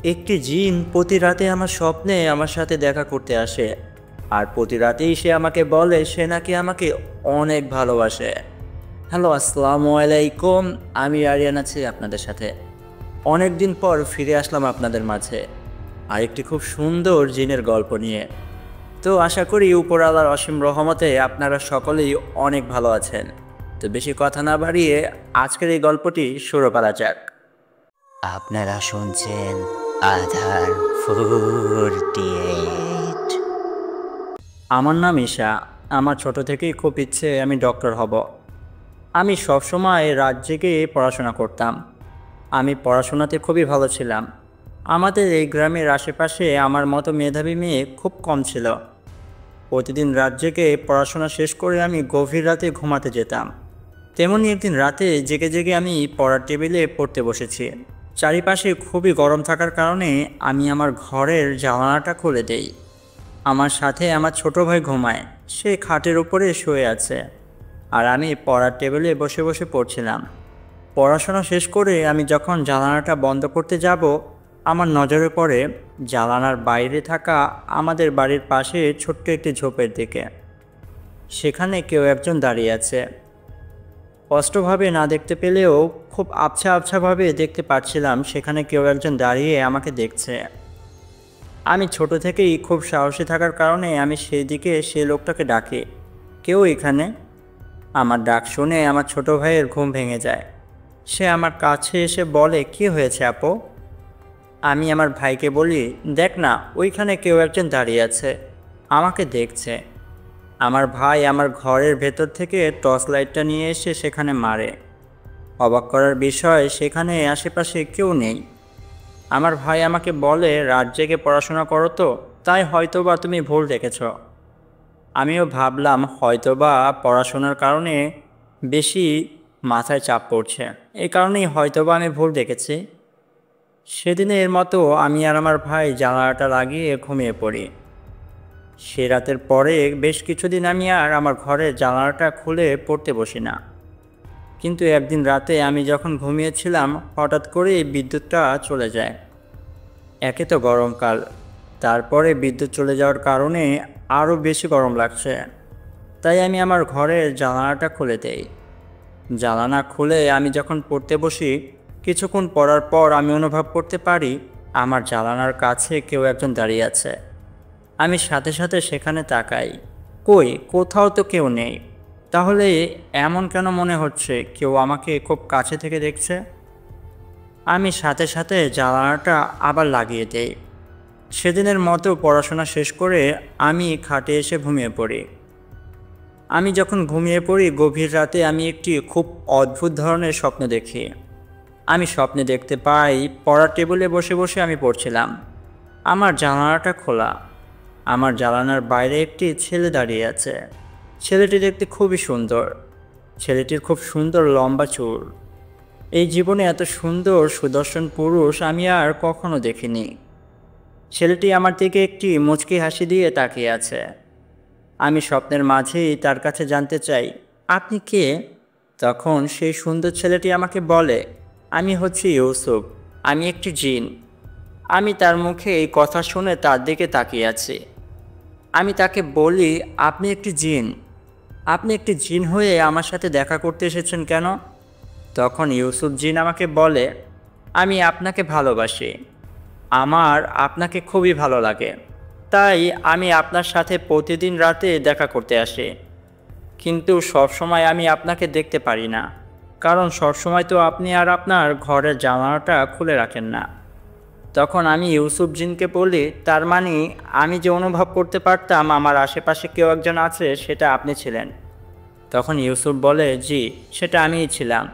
একটি জিন প্রতি রাতে আমার স্বপ্নে আমার সাথে দেখা করতে আসে। আর প্রতি রাতেই সে আমাকে বলে সে নাকি আমাকে অনেক ভালোবাসে। হ্যালো, আসসালামু আলাইকুম। আমি আরিয়ান আছি আপনাদের সাথে। অনেক দিন পর ফিরে আসলাম আপনাদের মাঝে আর একটি খুব সুন্দর জিনের গল্প নিয়ে। তো আশা করি উপরওয়ালার অসীম রহমতে আপনারা সকলেই অনেক ভালো আছেন। তো বেশি কথা না বাড়িয়ে আজকের এই গল্পটি শুরু করা যাক। আপনারা শুনছেন আধার 48। আমার নাম ঈশা। আমার ছোট থেকেই খুব ইচ্ছে আমি ডক্টর হব। আমি সবসময় রাত জেগে পড়াশোনা করতাম। আমি পড়াশোনাতে খুবই ভালো ছিলাম। আমাদের এই গ্রামের আশেপাশে আমার মতো মেধাবী মেয়ে খুব কম ছিল। প্রতিদিন রাত জেগে পড়াশোনা শেষ করে আমি গভীর রাতে ঘুমাতে যেতাম। তেমনি একদিন রাতে জেগে জেগে আমি পড়ার টেবিলে পড়তে বসেছি। চারিপাশে খুবই গরম থাকার কারণে আমি আমার ঘরের জানালাটা খুলে দেই। আমার সাথে আমার ছোট ভাই ঘুমায়, সে খাটের উপরে শুয়ে আছে। আর আমি পড়ার টেবিলে বসে বসে পড়ছিলাম। পড়াশোনা শেষ করে আমি যখন জানালাটা বন্ধ করতে যাব, আমার নজরে পড়ে জানালার বাইরে থাকা আমাদের বাড়ির পাশে ছোট্ট একটি ঝোপের দিকে। সেখানে কেউ একজন দাঁড়িয়ে আছে। স্পষ্টভাবে না দেখতে পেলেও খুব আবছা আবছাভাবে দেখতে পাচ্ছিলাম সেখানে কেউ একজন দাঁড়িয়ে আমাকে দেখছে। আমি ছোট থেকেই খুব সাহসী থাকার কারণে আমি সেই দিকে সেই লোকটাকে ডাকি, কেউ এখানে? আমার ডাক শুনে আমার ছোট ভাইয়ের ঘুম ভেঙে যায়। সে আমার কাছে এসে বলে, কি হয়েছে আপু? আমি আমার ভাইকে বলি, দেখ না, ওইখানে কেউ একজন দাঁড়িয়ে আছে, আমাকে দেখছে। আমার ভাই আমার ঘরের ভেতর থেকে টর্চ লাইটটা নিয়ে এসে সেখানে মারে। অবাক করার বিষয়, সেখানে আশেপাশে কেউ নেই। আমার ভাই আমাকে বলে, রাত জেগে পড়াশোনা করো তো, তাই হয়তোবা তুমি ভুল দেখেছ। আমিও ভাবলাম হয়তোবা পড়াশোনার কারণে বেশি মাথায় চাপ পড়ছে, এই কারণেই হয়তোবা আমি ভুল দেখেছি। সেদিনের মতো আমি আর আমার ভাই জানালাটা লাগিয়ে ঘুমিয়ে পড়ি। সে রাতের পরে বেশ কিছুদিন আমি আর আমার ঘরের জানালাটা খুলে পড়তে বসি না। কিন্তু একদিন রাতে আমি যখন ঘুমিয়েছিলাম, হঠাৎ করে বিদ্যুৎটা চলে যায়। একে তো গরমকাল, তারপরে বিদ্যুৎ চলে যাওয়ার কারণে আরও বেশি গরম লাগছে। তাই আমি আমার ঘরের জানালাটা খুলে দেই। জানালা খুলে আমি যখন পড়তে বসি, কিছুক্ষণ পড়ার পর আমি অনুভব করতে পারি আমার জানালার কাছে কেউ একজন দাঁড়িয়ে আছে। আমি সাথে সাথে সেখানে তাকাই, কই, কোথাও তো কেউ নেই। তাহলে এমন কেন মনে হচ্ছে কেউ আমাকে খুব কাছে থেকে দেখছে? আমি সাথে সাথে জানালাটা আবার লাগিয়ে দেই। সেদিনের মতো পড়াশোনা শেষ করে আমি খাটে এসে ঘুমিয়ে পড়ি। আমি যখন ঘুমিয়ে পড়ি গভীর রাতে আমি একটি খুব অদ্ভুত ধরনের স্বপ্ন দেখি। আমি স্বপ্নে দেখতে পাই পড়ার টেবিলে বসে বসে আমি পড়ছিলাম। আমার জানালাটা খোলা। আমার জানালার বাইরে একটি ছেলে দাঁড়িয়ে আছে। ছেলেটি দেখতে খুবই সুন্দর। ছেলেটির খুব সুন্দর লম্বা চুল। এই জীবনে এত সুন্দর সুদর্শন পুরুষ আমি আর কখনো দেখিনি। ছেলেটি আমার দিকে একটি মুচকি হাসি দিয়ে তাকিয়ে আছে। আমি স্বপ্নের মাঝেই তার কাছে জানতে চাই, আপনি কে? তখন সেই সুন্দর ছেলেটি আমাকে বলে, আমি হচ্ছি ইউসুফ, আমি একটি জিন। আমি তার মুখে এই কথা শুনে তার দিকে তাকিয়ে আছি। আমি তাকে বলি, আপনি একটি জিন? আপনি একটি জিন হয়ে আমার সাথে দেখা করতে এসেছেন কেন? তখন ইউসুফ জিন আমাকে বলে, আমি আপনাকে ভালোবাসি। আমার আপনাকে খুবই ভালো লাগে, তাই আমি আপনার সাথে প্রতিদিন রাতে দেখা করতে আসি। কিন্তু সবসময় আমি আপনাকে দেখতে পারি না, কারণ সবসময় তো আপনি আর আপনার ঘরের জানালাটা খুলে রাখেন না। তখন আমি ইউসুফ জিনকে বলি, তার মানে আমি যে অনুভব করতে পারতাম আমার আশেপাশে কেউ একজন আছে, সেটা আপনি ছিলেন। তখন ইউসুফ বলে, জি, সেটা আমিই ছিলাম।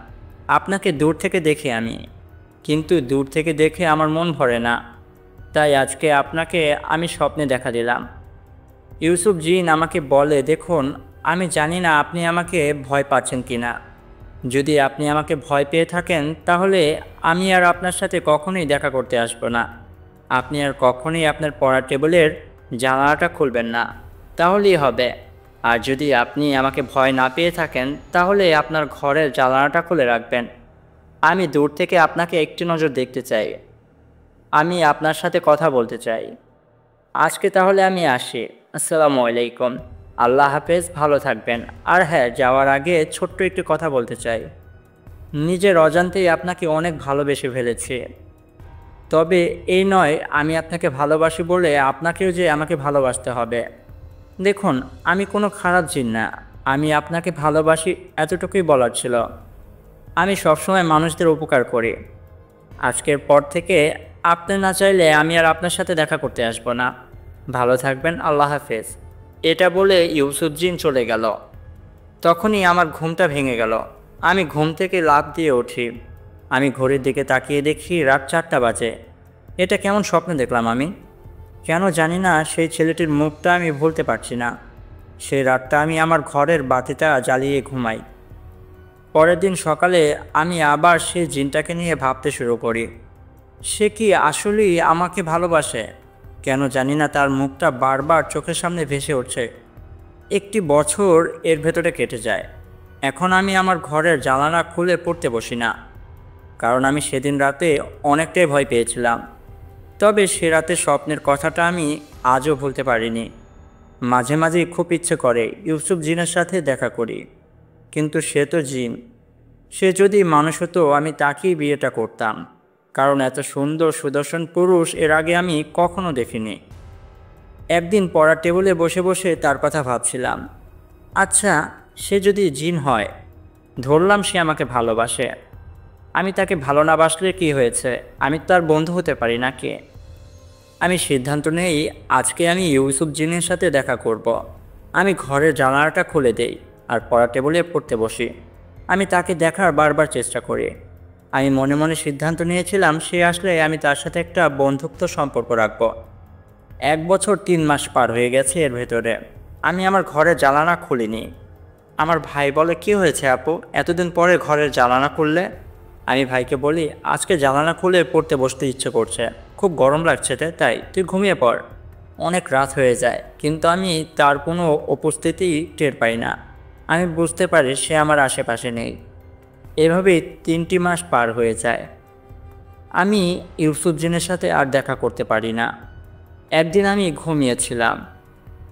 আপনাকে দূর থেকে দেখি আমি, কিন্তু দূর থেকে দেখে আমার মন ভরে না, তাই আজকে আপনাকে আমি স্বপ্নে দেখা দিলাম। ইউসুফ জিন আমাকে বলে, দেখুন, আমি জানি না আপনি আমাকে ভয় পাচ্ছেন কি না। যদি আপনি আমাকে ভয় পেয়ে থাকেন তাহলে আমি আর আপনার সাথে কখনোই দেখা করতে আসবো না। আপনি আর কখনোই আপনার পড়ার টেবিলের জানালাটা খুলবেন না, তাহলেই হবে। আর যদি আপনি আমাকে ভয় না পেয়ে থাকেন তাহলে আপনার ঘরের জানালাটা খুলে রাখবেন। আমি দূর থেকে আপনাকে একটি নজর দেখতে চাই। আমি আপনার সাথে কথা বলতে চাই। আজকে তাহলে আমি আসি। আসসালামু আলাইকুম। আল্লাহ হাফেজ, ভালো থাকবেন। আর হ্যাঁ, যাওয়ার আগে ছোট্ট একটি কথা বলতে চাই। নিজের অজান্তেই আপনাকে অনেক ভালোবেসে ফেলেছি। তবে এই নয় আমি আপনাকে ভালোবাসি বলে আপনাকেও যে আমাকে ভালোবাসতে হবে। দেখুন, আমি কোনো খারাপ জিন না। আমি আপনাকে ভালোবাসি এতটুকুই বলার ছিল। আমি সবসময় মানুষদের উপকার করি। আজকের পর থেকে আপনি না চাইলে আমি আর আপনার সাথে দেখা করতে আসবো না। ভালো থাকবেন, আল্লাহ হাফেজ। এটা বলে ইউসুফ জিন চলে গেল। তখনই আমার ঘুমটা ভেঙে গেল। আমি ঘুম থেকে লাফ দিয়ে উঠি। আমি ঘড়ির দিকে তাকিয়ে দেখি রাত 4টা বাজে। এটা কেমন স্বপ্ন দেখলাম আমি? কেন জানি না সেই ছেলেটির মুখটা আমি ভুলতে পারছি না। সেই রাতটা আমি আমার ঘরের বাতিটা জ্বালিয়ে ঘুমাই। পরের দিন সকালে আমি আবার সেই জিনটাকে নিয়ে ভাবতে শুরু করি। সে কি আসলেই আমাকে ভালোবাসে? কেন জানি না তার মুখটা বারবার চোখের সামনে ভেসে উঠছে। একটি বছর এর ভেতরে কেটে যায়। এখন আমি আমার ঘরের জানালা খুলে পড়তে বসি না, কারণ আমি সেদিন রাতে অনেকটাই ভয় পেয়েছিলাম। তবে সে রাতে স্বপ্নের কথাটা আমি আজও ভুলতে পারিনি। মাঝে মাঝেই খুব ইচ্ছে করে ইউসুফ জিনের সাথে দেখা করি, কিন্তু সে তো জিন। সে যদি মানুষ হতো আমি তাকেই বিয়েটা করতাম, কারণ এত সুন্দর সুদর্শন পুরুষ এর আগে আমি কখনো দেখিনি। একদিন পড়ার টেবিলে বসে বসে তার কথা ভাবছিলাম। আচ্ছা, সে যদি জিন হয়, ধরলাম সে আমাকে ভালোবাসে, আমি তাকে ভালো না বাসলে কী হয়েছে? আমি তার বন্ধু হতে পারি নাকি? আমি সিদ্ধান্ত নেই আজকে আমি ইউসুফ জিনের সাথে দেখা করব। আমি ঘরের জানালাটা খুলে দেই আর পড়ার টেবিলে পড়তে বসি। আমি তাকে দেখার বারবার চেষ্টা করি। আমি মনে মনে সিদ্ধান্ত নিয়েছিলাম সে আসলে আমি তার সাথে একটা বন্ধুত্ব সম্পর্ক রাখব। 1 বছর 3 মাস পার হয়ে গেছে এর ভেতরে। আমি আমার ঘরের জানালা খুলিনি। আমার ভাই বলে, কি হয়েছে আপু, এতদিন পরে ঘরের জানালা খুললে? আমি ভাইকে বলি, আজকে জানালা খুলে পড়তে বসতে ইচ্ছে করছে, খুব গরম লাগছে, তাই তুই ঘুমিয়ে পড়। অনেক রাত হয়ে যায়, কিন্তু আমি তার কোনো উপস্থিতি টের পাই না। আমি বুঝতে পারি সে আমার আশেপাশে নেই। এভাবেই 3টি মাস পার হয়ে যায়। আমি ইউসুফ জিনের সাথে আর দেখা করতে পারি না। একদিন আমি ঘুমিয়েছিলাম।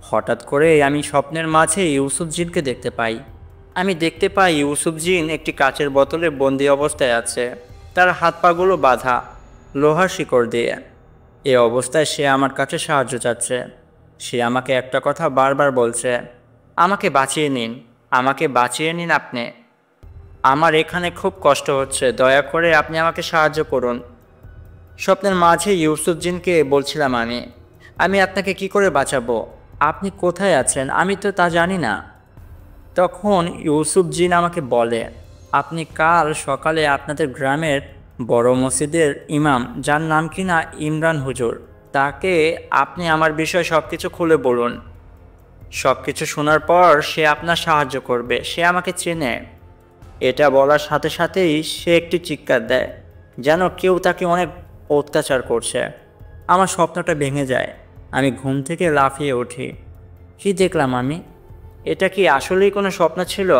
হঠাৎ করে আমি স্বপ্নের মাঝে ইউসুফ জিনকে দেখতে পাই। আমি দেখতে পাই ইউসুফ জিন একটি কাচের বোতলে বন্দি অবস্থায় আছে। তার হাত পাগুলো বাঁধা লোহার শিকড় দিয়ে। এ অবস্থায় সে আমার কাছে সাহায্য চাচ্ছে। সে আমাকে একটা কথা বারবার বলছে, আমাকে বাঁচিয়ে নিন, আমাকে বাঁচিয়ে নিন আপনি। আমার এখানে খুব কষ্ট হচ্ছে, দয়া করে আপনি আমাকে সাহায্য করুন। স্বপ্নের মাঝে ইউসুফ জিনকে বলছিলাম আমি আপনাকে কি করে বাঁচাবো? আপনি কোথায় আছেন আমি তো তা জানি না। তখন ইউসুফ জিন আমাকে বলে, আপনি কাল সকালে আপনাদের গ্রামের বড় মসজিদের ইমাম, যার নাম কিনা ইমরান হুজুর, তাকে আপনি আমার বিষয়ে সব কিছু খুলে বলুন। সব কিছু শোনার পর সে আপনার সাহায্য করবে, সে আমাকে চেনে। এটা বলার সাথে সাথেই সে একটি চিৎকার দেয়, যেন কেউ তাকে অনেক অত্যাচার করছে। আমার স্বপ্নটা ভেঙে যায়। আমি ঘুম থেকে লাফিয়ে উঠি। কি দেখলাম আমি? এটা কি আসলেই কোনো স্বপ্ন ছিল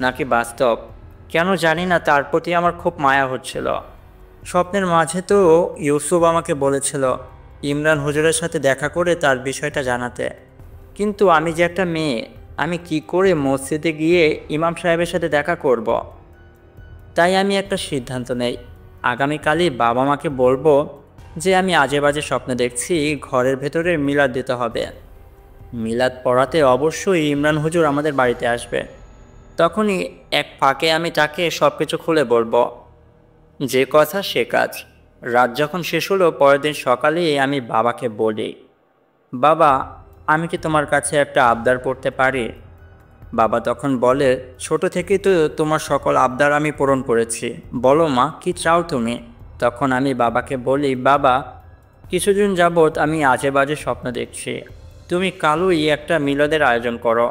নাকি বাস্তব? কেন জানি না, তার প্রতি আমার খুব মায়া হচ্ছিল। স্বপ্নের মাঝে তো ইউসুফ আমাকে বলেছিল ইমরান হুজুরের সাথে দেখা করে তার বিষয়টা জানাতে, কিন্তু আমি যে একটা মেয়ে, আমি কি করে মসজিদে গিয়ে ইমাম সাহেবের সাথে দেখা করব? তাই আমি একটা সিদ্ধান্ত নেই, আগামীকালই বাবা মাকে বলবো যে আমি আজে বাজে স্বপ্ন দেখছি, ঘরের ভেতরে মিলাদ দিতে হবে। মিলাদ পড়াতে অবশ্যই ইমরান হুজুর আমাদের বাড়িতে আসবে। তখনই এক ফাঁকে আমি তাকে সব কিছু খুলে বলবো। যে কথা সে কাজ। রাত যখন শেষ হলো, পরের দিন সকালেই আমি বাবাকে বলি, বাবা, আমি কি তোমার কাছে একটা আবদার করতে পারি? বাবা তখন বলে, ছোট থেকেই তো তোমার সকল আবদার আমি পূরণ করেছি, বলো মা, কি চাও তুমি? তখন আমি বাবাকে বলি, বাবা, কিছুদিন যাবৎ আমি আজে বাজে স্বপ্ন দেখছি। তুমি কালই একটা মিলাদের আয়োজন করো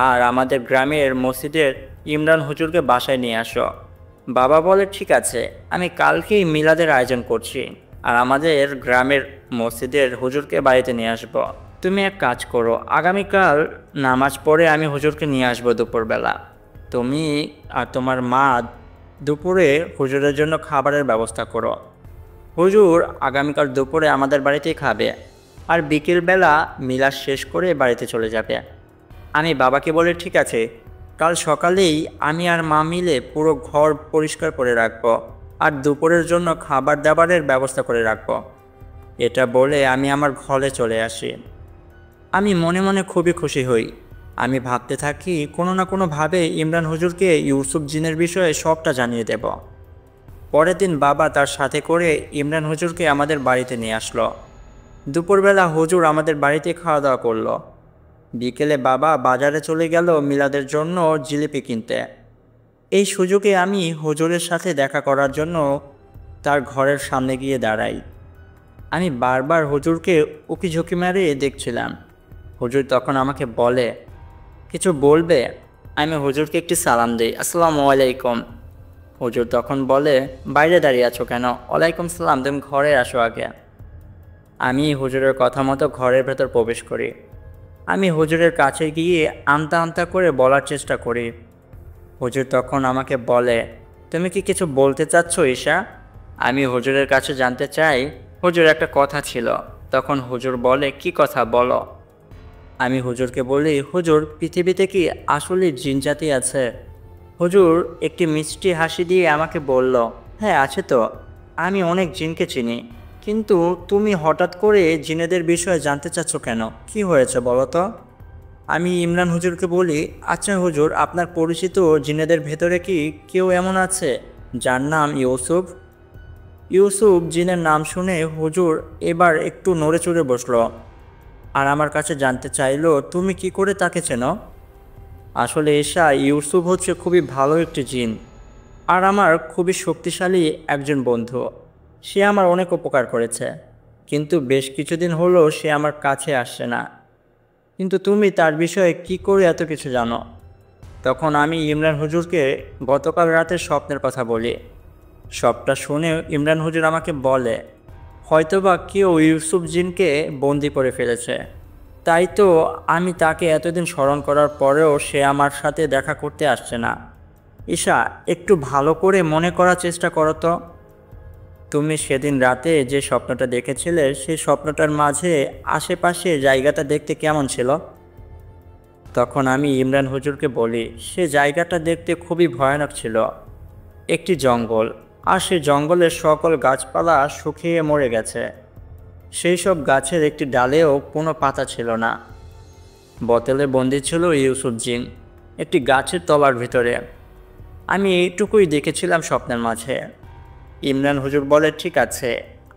আর আমাদের গ্রামের মসজিদের ইমরান হুজুরকে বাসায় নিয়ে আসো। বাবা বলে, ঠিক আছে, আমি কালকেই মিলাদের আয়োজন করছি আর আমাদের গ্রামের মসজিদের হুজুরকে বাড়িতে নিয়ে আসবো। তুমি এক কাজ করো, আগামীকাল নামাজ পড়ে আমি হুজুরকে নিয়ে আসবো দুপুরবেলা। তুমি আর তোমার মা দুপুরে হুজুরের জন্য খাবারের ব্যবস্থা করো। হুজুর আগামীকাল দুপুরে আমাদের বাড়িতেই খাবে, আর বিকেলবেলা মিলাদ শেষ করে বাড়িতে চলে যাবে। আমি বাবাকে বলে ঠিক আছে, কাল সকালেই আমি আর মা মিলে পুরো ঘর পরিষ্কার করে রাখবো, আর দুপুরের জন্য খাবার দাবারের ব্যবস্থা করে রাখবো। এটা বলে আমি আমার ঘরে চলে আসি। আমি মনে মনে খুবই খুশি হই। আমি ভাবতে থাকি কোনো না কোনোভাবে ইমরান হুজুরকে ইউসুফ জিনের বিষয়ে সবটা জানিয়ে দেব। পরের দিন বাবা তার সাথে করে ইমরান হুজুরকে আমাদের বাড়িতে নিয়ে আসলো। দুপুরবেলা হুজুর আমাদের বাড়িতে খাওয়া দাওয়া করলো। বিকেলে বাবা বাজারে চলে গেল মিলাদের জন্য জিলিপি কিনতে। এই সুযোগে আমি হুজুরের সাথে দেখা করার জন্য তার ঘরের সামনে গিয়ে দাঁড়াই। আমি বারবার হুজুরকে উকিঝুঁকি মেরে দেখছিলাম। হুজুর তখন আমাকে বলে, কিছু বলবে? আমি হুজুরকে একটি সালাম দিই, আসসালামু আলাইকুম। হুজুর তখন বলে, বাইরে দাঁড়িয়ে আছো কেন? ওয়ালাইকুম সালাম, তুমি ঘরে আসো আগে। আমি হুজুরের কথা মতো ঘরের ভেতর প্রবেশ করি। আমি হুজুরের কাছে গিয়ে আমতা আমতা করে বলার চেষ্টা করি। হুজুর তখন আমাকে বলে, তুমি কি কিছু বলতে চাচ্ছ ঈশা? আমি হুজুরের কাছে জানতে চাই, হুজুর একটা কথা ছিল। তখন হুজুর বলে, কি কথা বলো? আমি হুজুরকে বলি, হুজুর পৃথিবীতে কি আসলে জিন জাতি আছে? হুজুর একটি মিষ্টি হাসি দিয়ে আমাকে বলল, হ্যাঁ আছে তো, আমি অনেক জিনকে চিনি। কিন্তু তুমি হঠাৎ করে জিনেদের বিষয়ে জানতে চাচ্ছ কেন? কি হয়েছে বলো তো? আমি ইমরান হুজুরকে বলি, আচ্ছা হুজুর, আপনার পরিচিত জিনেদের ভেতরে কি কেউ এমন আছে যার নাম ইউসুফ? ইউসুফ জিনের নাম শুনে হুজুর এবার একটু নড়ে চড়ে বসলো, আর আমার কাছে জানতে চাইলো, তুমি কি করে তাকে চেনো? আসলে ঈশা, ইউসুফ হচ্ছে খুবই ভালো একটি জিন, আর আমার খুবই শক্তিশালী একজন বন্ধু। সে আমার অনেক উপকার করেছে, কিন্তু বেশ কিছুদিন হলো সে আমার কাছে আসছে না। কিন্তু তুমি তার বিষয়ে কি করে এত কিছু জানো? তখন আমি ইমরান হুজুরকে গতকাল রাতের স্বপ্নের কথা বলি। সবটা শুনে ইমরান হুজুর আমাকে বলে, হয়তোবা কেউ ইউসুফ জিনকে বন্দি করে ফেলেছে। তাই তো আমি তাকে এতদিন স্মরণ করার পরেও সে আমার সাথে দেখা করতে আসছে না। ঈশা, একটু ভালো করে মনে করার চেষ্টা করো তো। তুমি সেদিন রাতে যে স্বপ্নটা দেখেছিলে, সেই স্বপ্নটার মাঝে আশেপাশে জায়গাটা দেখতে কেমন ছিল? তখন আমি ইমরান হুজুরকে বলি, সে জায়গাটা দেখতে খুবই ভয়ানক ছিল। একটি জঙ্গল, আর সেই জঙ্গলের সকল গাছপালা শুকিয়ে মরে গেছে। সেই সব গাছের একটি ডালেও কোনো পাতা ছিল না। বোতলে বন্দি ছিল ইউসুফ জিন, একটি গাছের তলার ভিতরে। আমি এইটুকুই দেখেছিলাম স্বপ্নের মাঝে। ইমরান হুজুর বলে, ঠিক আছে,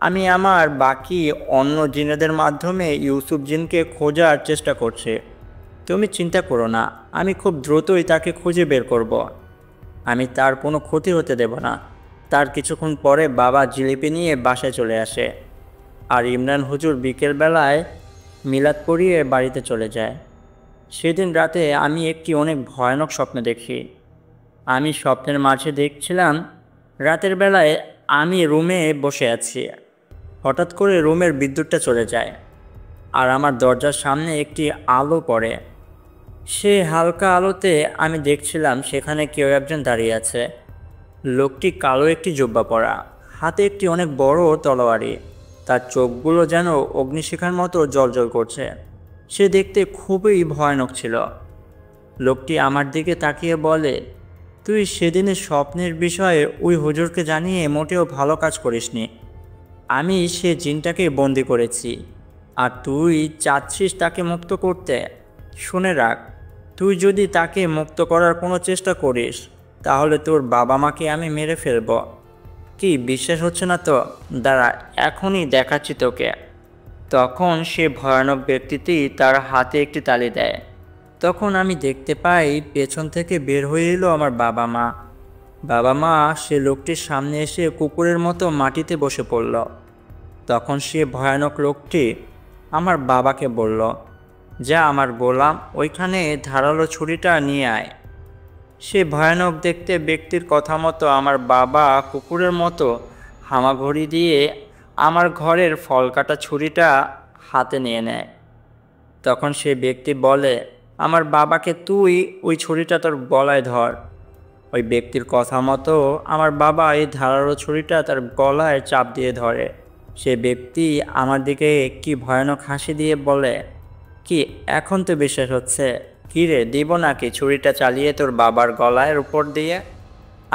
আমি আমার বাকি অন্য জিনেদের মাধ্যমে ইউসুফ জিনকে খোঁজার চেষ্টা করছি। তুমি চিন্তা করো না, আমি খুব দ্রুতই তাকে খুঁজে বের করব। আমি তার কোনো ক্ষতি হতে দেব না। তার কিছুক্ষণ পরে বাবা জিলিপি নিয়ে বাসায় চলে আসে, আর ইমরান হুজুর বিকেলবেলায় মিলাদ পড়িয়ে বাড়িতে চলে যায়। সেদিন রাতে আমি একটি অনেক ভয়ানক স্বপ্ন দেখি। আমি স্বপ্নের মাঝে দেখছিলাম, রাতের বেলায় আমি রুমে বসে আছি। হঠাৎ করে রুমের বিদ্যুৎটা চলে যায়, আর আমার দরজার সামনে একটি আলো পড়ে। সে হালকা আলোতে আমি দেখছিলাম সেখানে কেউ একজন দাঁড়িয়ে আছে। লোকটি কালো একটি জুব্বা পরা, হাতে একটি অনেক বড় তলোয়ারি। তার চোখগুলো যেন অগ্নিশিখার মতো জ্বলজ্বল করছে। সে দেখতে খুবই ভয়ানক ছিল। লোকটি আমার দিকে তাকিয়ে বলে, তুই সেদিনের স্বপ্নের বিষয়ে ওই হুজুরকে জানিয়ে মোটেও ভালো কাজ করিসনি। আমি সে জিনটাকে বন্দি করেছি, আর তুই চাচ্ছিস তাকে মুক্ত করতে। শুনে রাখ, তুই যদি তাকে মুক্ত করার কোনো চেষ্টা করিস, তাহলে তোর বাবা মাকে আমি মেরে ফেলব। কি বিশ্বাস হচ্ছে না তো? দাঁড়া, এখনই দেখাচ্ছি তোকে। তখন সে ভয়ানক ব্যক্তিটি তার হাতে একটি তালি দেয়। তখন আমি দেখতে পাই পেছন থেকে বের হয়ে এলো আমার বাবা মা। বাবা মা সে লোকটির সামনে এসে কুকুরের মতো মাটিতে বসে পড়ল। তখন সে ভয়ানক লোকটি আমার বাবাকে বলল, যা আমার গোলাম, ওইখানে ধারালো ছুরিটা নিয়ে আয়। সে ভয়ানক দেখতে ব্যক্তির কথা মতো আমার বাবা কুকুরের মতো হামাগুড়ি দিয়ে আমার ঘরের ফল কাটা ছুরিটা হাতে নিয়ে নেয়। তখন সে ব্যক্তি বলে, আমার বাবাকে তুই ওই ছুরিটা তোর গলায় ধর। ওই ব্যক্তির কথা মতো আমার বাবা এই ধারালো ছুরিটা তার গলায় চাপ দিয়ে ধরে। সে ব্যক্তি আমার দিকে কি ভয়ানক হাসি দিয়ে বলে, কি এখন তো বিশ্বাস হচ্ছে? কী রে, দিব নাকি ছুরিটা চালিয়ে তোর বাবার গলার উপর দিয়ে?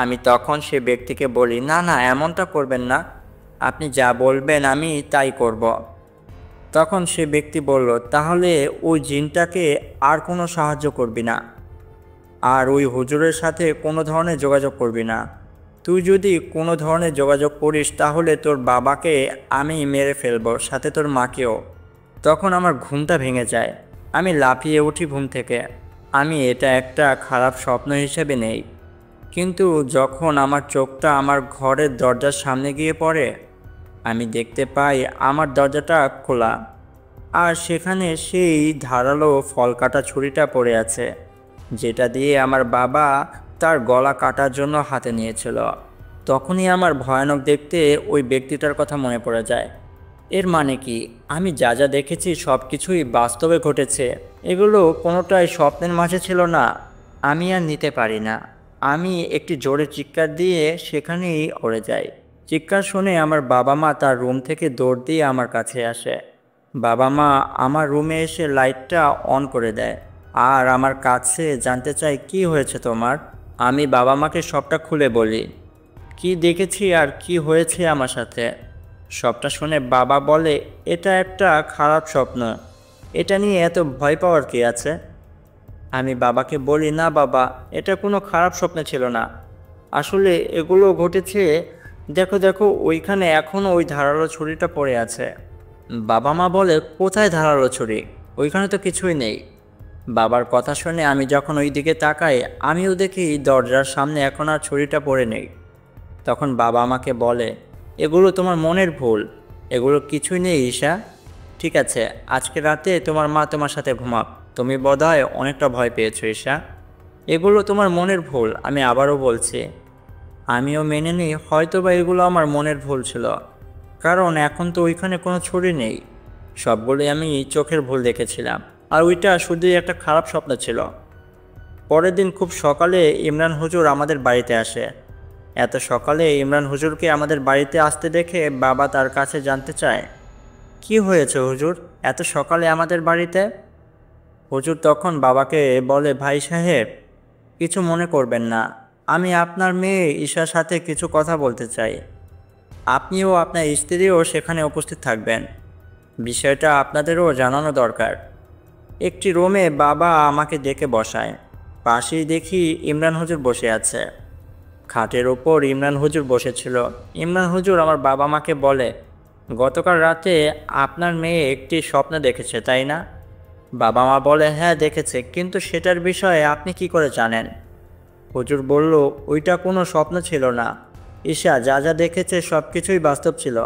আমি তখন সে ব্যক্তিকে বলি, না না, এমনটা করবেন না, আপনি যা বলবেন আমি তাই করব। তখন সে ব্যক্তি বলল, তাহলে ওই জিনটাকে আর কোনো সাহায্য করবি না, আর ওই হুজুরের সাথে কোনো ধরনের যোগাযোগ করবি না। তুই যদি কোনো ধরনের যোগাযোগ করিস তাহলে তোর বাবাকে আমি মেরে ফেলবো, সাথে তোর মাকেও। তখন আমার ঘুমটা ভেঙে যায়। আমি লাফিয়ে উঠি ঘুম থেকে। আমি এটা একটা খারাপ স্বপ্ন হিসেবে নেই, কিন্তু যখন আমার চোখটা আমার ঘরের দরজার সামনে গিয়ে পড়ে, আমি দেখতে পাই আমার দরজাটা খোলা, আর সেখানে সেই ধারালো ফল কাটা ছুরিটা পড়ে আছে, যেটা দিয়ে আমার বাবা তার গলা কাটার জন্য হাতে নিয়েছিল। তখনই আমার ভয়ানক দেখতে ওই ব্যক্তিটার কথা মনে পড়ে যায়। এর মানে কি, আমি যা যা দেখেছি সব কিছুই বাস্তবে ঘটেছে, এগুলো কোনোটাই স্বপ্নের মাঝে ছিল না। আমি আর নিতে পারি না। আমি একটি জোরে চিৎকার দিয়ে সেখানেই উড়ে যাই। চিৎকার শুনে আমার বাবা মা তার রুম থেকে দৌড় দিয়ে আমার কাছে আসে। বাবা মা আমার রুমে এসে লাইটটা অন করে দেয় আর আমার কাছে জানতে চায়, কি হয়েছে তোমার? আমি বাবা মাকে সবটা খুলে বলি, কি দেখেছি আর কি হয়েছে আমার সাথে। সবটা শুনে বাবা বলে, এটা একটা খারাপ স্বপ্ন, এটা নিয়ে এত ভয় পাওয়ার কি আছে? আমি বাবাকে বলি, না বাবা, এটা কোনো খারাপ স্বপ্ন ছিল না, আসলে এগুলো ঘটেছে। দেখো দেখো, ওইখানে এখনও ওই ধারালো ছুরিটা পড়ে আছে। বাবা মা বলে, কোথায় ধারালো ছুরি? ওইখানে তো কিছুই নেই। বাবার কথা শুনে আমি যখন ওই দিকে তাকাই, আমিও দেখি দরজার সামনে এখন আর ছুরিটা পড়ে নেই। তখন বাবা আমাকে বলে, এগুলো তোমার মনের ভুল, এগুলো কিছুই নেই ঈশা। ঠিক আছে, আজকে রাতে তোমার মা তোমার সাথে ঘুমাক, তুমি বোধহয় অনেকটা ভয় পেয়েছো ঈশা। এগুলো তোমার মনের ভুল, আমি আবারও বলছি। আমিও মেনে নিই হয়তোবা এগুলো আমার মনের ভুল ছিল, কারণ এখন তো ওইখানে কোনো ছুরি নেই। সবগুলোই আমি চোখের ভুল দেখেছিলাম, আর ওইটা শুধুই একটা খারাপ স্বপ্ন ছিল। পরের দিন খুব সকালে ইমরান হুজুর আমাদের বাড়িতে আসে। এত সকালে ইমরান হুজুরকে আমাদের বাড়িতে আসতে দেখে বাবা তার কাছে জানতে চায়, কি হয়েছে হুজুর, এত সকালে আমাদের বাড়িতে? হুজুর তখন বাবাকে বলে, ভাই সাহেব, কিছু মনে করবেন না, আমি আপনার মেয়ে ঈশার সাথে কিছু কথা বলতে চাই। আপনিও আপনার স্ত্রীও সেখানে উপস্থিত থাকবেন, বিষয়টা আপনাদেরও জানানো দরকার। একটি রুমে বাবা আমাকে ডেকে বসায়। পাশেই দেখি ইমরান হুজুর বসে আছে। খাটের ওপর ইমরান হুজুর বসেছিল। ইমরান হুজুর আমার বাবা মাকে বলে, গতকাল রাতে আপনার মেয়ে একটি স্বপ্ন দেখেছে, তাই না? বাবা মা বলে, হ্যাঁ দেখেছে, কিন্তু সেটার বিষয়ে আপনি কি করে জানেন? হুজুর বলল, ওইটা কোনো স্বপ্ন ছিল না, ঈশা যা যা দেখেছে সব কিছুই বাস্তব ছিল।